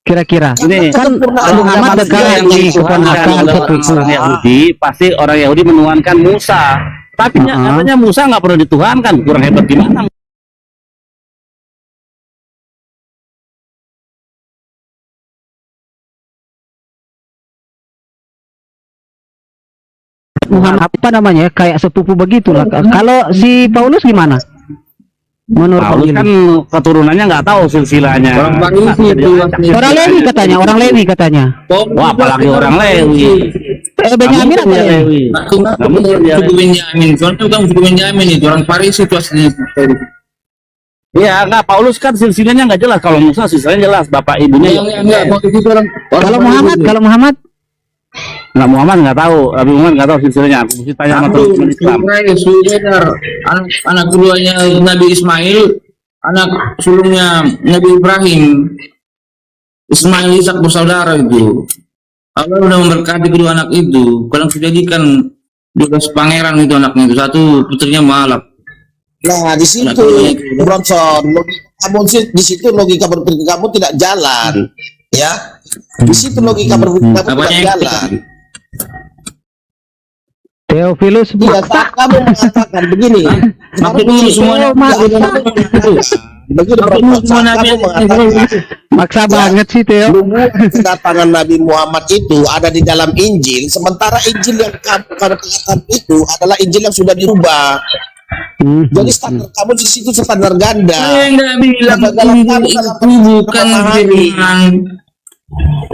Kira-kira Ini kan Muhammad dekat yang keponakan sepupu. orang Yahudi, pasti orang Yahudi menuhankan Musa. Tapi katanya Musa nggak perlu dituhankan, kurang hebat gimana? Muhammad apa namanya? Kayak sepupu begitulah. Kalau si Paulus gimana? Menurut Bang Paulus Billy? kan keturunannya nggak tahu silsilahnya. Orang Farisi itu. Orang Lewi katanya, orang Lewi katanya. Wah, apalagi orang Lewi. Benyamin apa Lewi? Suku Benyamin, soalnya bukan suku Benyamin itu orang Farisi itu aslinya. Iya, nggak, Paulus kan silsilahnya nggak jelas. Kalau Musa silsilahnya jelas, bapak ibunya. Enggak, waktu itu orang Kalau Muhammad Nggak, Muhammad nggak tahu, Nabi Muhammad nggak tahu silsilahnya. Aku mesti tanya sama teman Islam. anak keduanya Nabi Ismail, anak sulungnya Nabi Ibrahim. Ismail Ishak bersaudara itu. Allah sudah memberkati kedua anak itu. Kalau dijadikan 12 pangeran itu anaknya itu, satu putrinya Malak. Nah, di situ Bronson, kamu di situ logika berpikir kamu tidak jalan. Ya. Di situ logika berpikir kamu tidak jalan. Theophilus Iya, saat kamu mengatakan begini. Maksudnya semuanya Begini Bronson, saat kamu mengatakan maksa banget sih Theo. kedatangan Nabi Muhammad itu ada di dalam Injil, sementara Injil yang kamu katakan itu adalah Injil yang sudah dirubah. Jadi standar kamu di situ standar ganda. Saya nggak bilang itu bukan firman.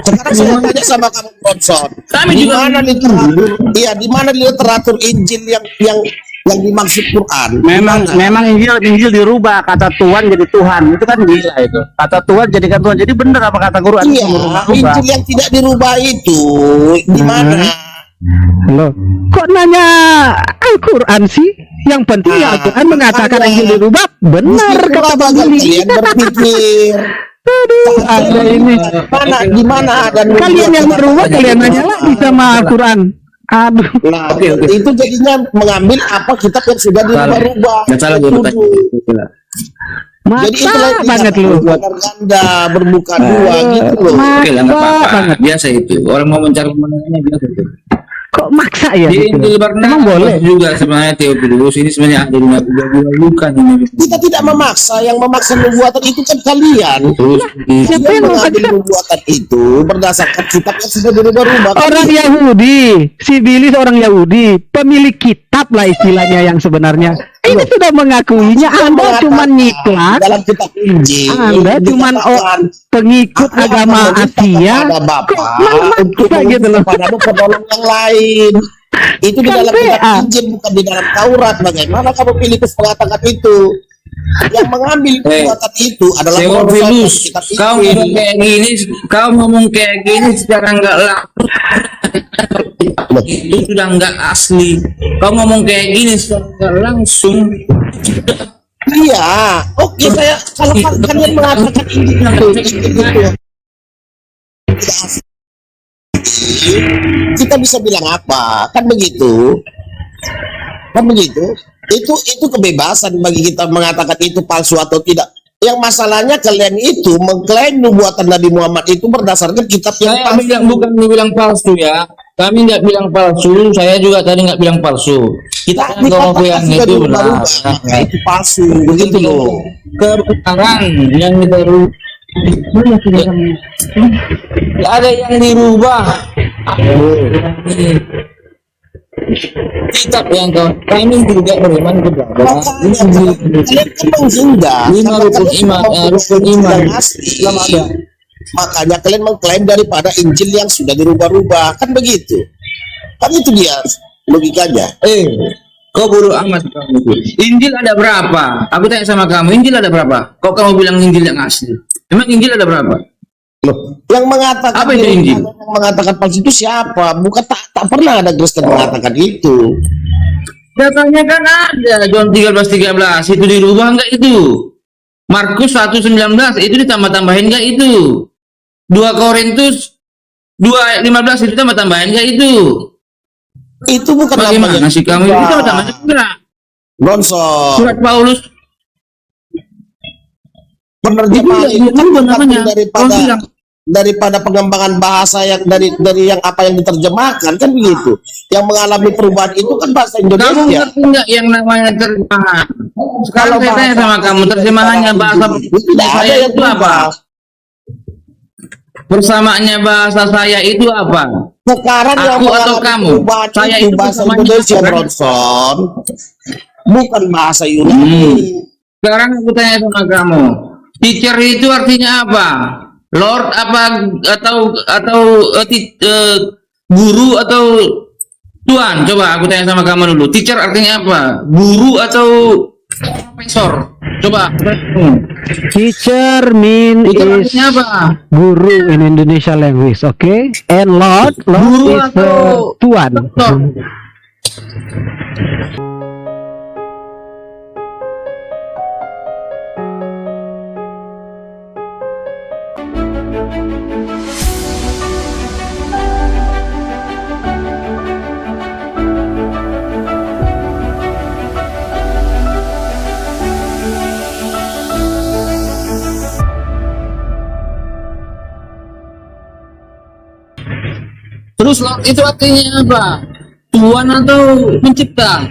Sekarang saya tanya sama kamu Bronson, Kami di juga mana literatur? Iya, di mana literatur Injil yang dimaksud Quran? Memang Injil dirubah, kata Tuhan jadi Tuhan, itu kan gila itu. Kata Tuhan jadikan Tuhan, jadi benar apa kata Quran? Iya, Injil yang tidak dirubah itu di mana? Loh, kok nanya Al-Quran sih? Yang penting ya Al-Quran mengatakan Injil dirubah. Benar kata Bang Billy. Kalian berpikir Aduh, ada ini. di mana ada Kalian yang berubah, kalian nanya lagi sama Al-Quran. Aduh. Nah, itu jadinya mengambil apa kitab yang sudah dirubah-rubah. Nggak salah dia bertanya. Jadi itulah Maksa banget lu. ganda berbuka dua gitu loh. Oke lah, nggak apa-apa. banget. Biasa itu. Orang mau mencari kemenangannya biasa itu. Kok maksa ya? Di gitu? Injil Barnabas Emang boleh? juga sebenarnya Theophilus ini sebenarnya ada di bukan ini. Kita tidak memaksa, yang memaksa nubuatan itu kan kalian. Terus Siapa Yang yang mengambil nubuatan itu berdasarkan kitab yang sudah dirubah-rubah. Orang Yahudi, si Billy seorang Yahudi, pemilik kitab lah istilahnya yang sebenarnya. Ini sudah mengakuinya. Anda cuma nyiklak. dalam kitab Injil. Anda cuma pengikut agama Asia. Kepada Bapa Kok untuk maksa gitu loh. padamu penolong yang lain. Itu di Kan dalam kitab PA. Injil, bukan di dalam Taurat. Bagaimana kamu Filipus mengatakan itu? Yang mengambil nubuatan itu adalah Theophilus, kitab kau Injil. ngomong kayak gini, kau ngomong kayak gini secara nggak langsung itu sudah nggak asli. Kau ngomong kayak gini secara langsung. Iya, oke saya kalau kalian mengatakan ini kita bisa bilang apa? Kan begitu. Kan begitu. Itu kebebasan bagi kita mengatakan itu palsu atau tidak. Yang masalahnya kalian itu mengklaim nubuatan Nabi Muhammad itu berdasarkan kitab yang Saya bukan bilang palsu ya. Kami nggak bilang palsu. Saya juga tadi nggak bilang palsu. Kita ngomong yang itu benar. Nah, itu palsu begitu loh. Kebenaran yang baru. Ada yang dirubah. Kitab yang kami juga beriman kepada Kalian kan menghindar lima rukun iman Islam ada. Makanya kalian mengklaim daripada Injil yang sudah dirubah-rubah, kan begitu. Kan itu dia logikanya. Kau bodoh amat kamu. Injil ada berapa? Aku tanya sama kamu, Injil ada berapa? Kok kamu bilang Injil yang asli? Emang Injil ada berapa? Loh, yang mengatakan Apa itu Injil? yang mengatakan palsu itu siapa? Bukan tak pernah ada Kristen mengatakan itu. Datanya kan ada John 13:13 itu dirubah enggak itu? Markus 1:19 itu ditambah-tambahin enggak itu? 2 Korintus 2:15 itu tambah-tambahin enggak itu? Itu bukan Bagaimana sih kamu? Itu tambah-tambahin enggak? Nonsor. Surat Paulus Penerjemahan itu kan namanya daripada pengembangan bahasa yang dari yang apa yang diterjemahkan kan begitu. Yang mengalami perubahan itu kan bahasa Kamu Indonesia. ngerti nggak yang namanya terjemahan? Sekarang saya tanya sama kamu, terjemahannya bahasa Tidak ada saya yang itu apa? Persamaannya bahasa saya itu apa? Sekarang yang Aku atau mengalami kamu? perubahan Saya itu itu bahasa bersamanya Indonesia, apa? Bronson. Bukan bahasa Yunani. Sekarang aku tanya sama kamu, teacher itu artinya apa? Lord apa guru atau Tuhan? Coba aku tanya sama kamu dulu. Teacher artinya apa? Guru atau profesor? Coba. Teacher mean Itu is artinya apa? guru in Indonesia language, okay? And Lord Guru is atau Tuhan. dokter? Terus Lord itu artinya apa? Tuhan atau pencipta?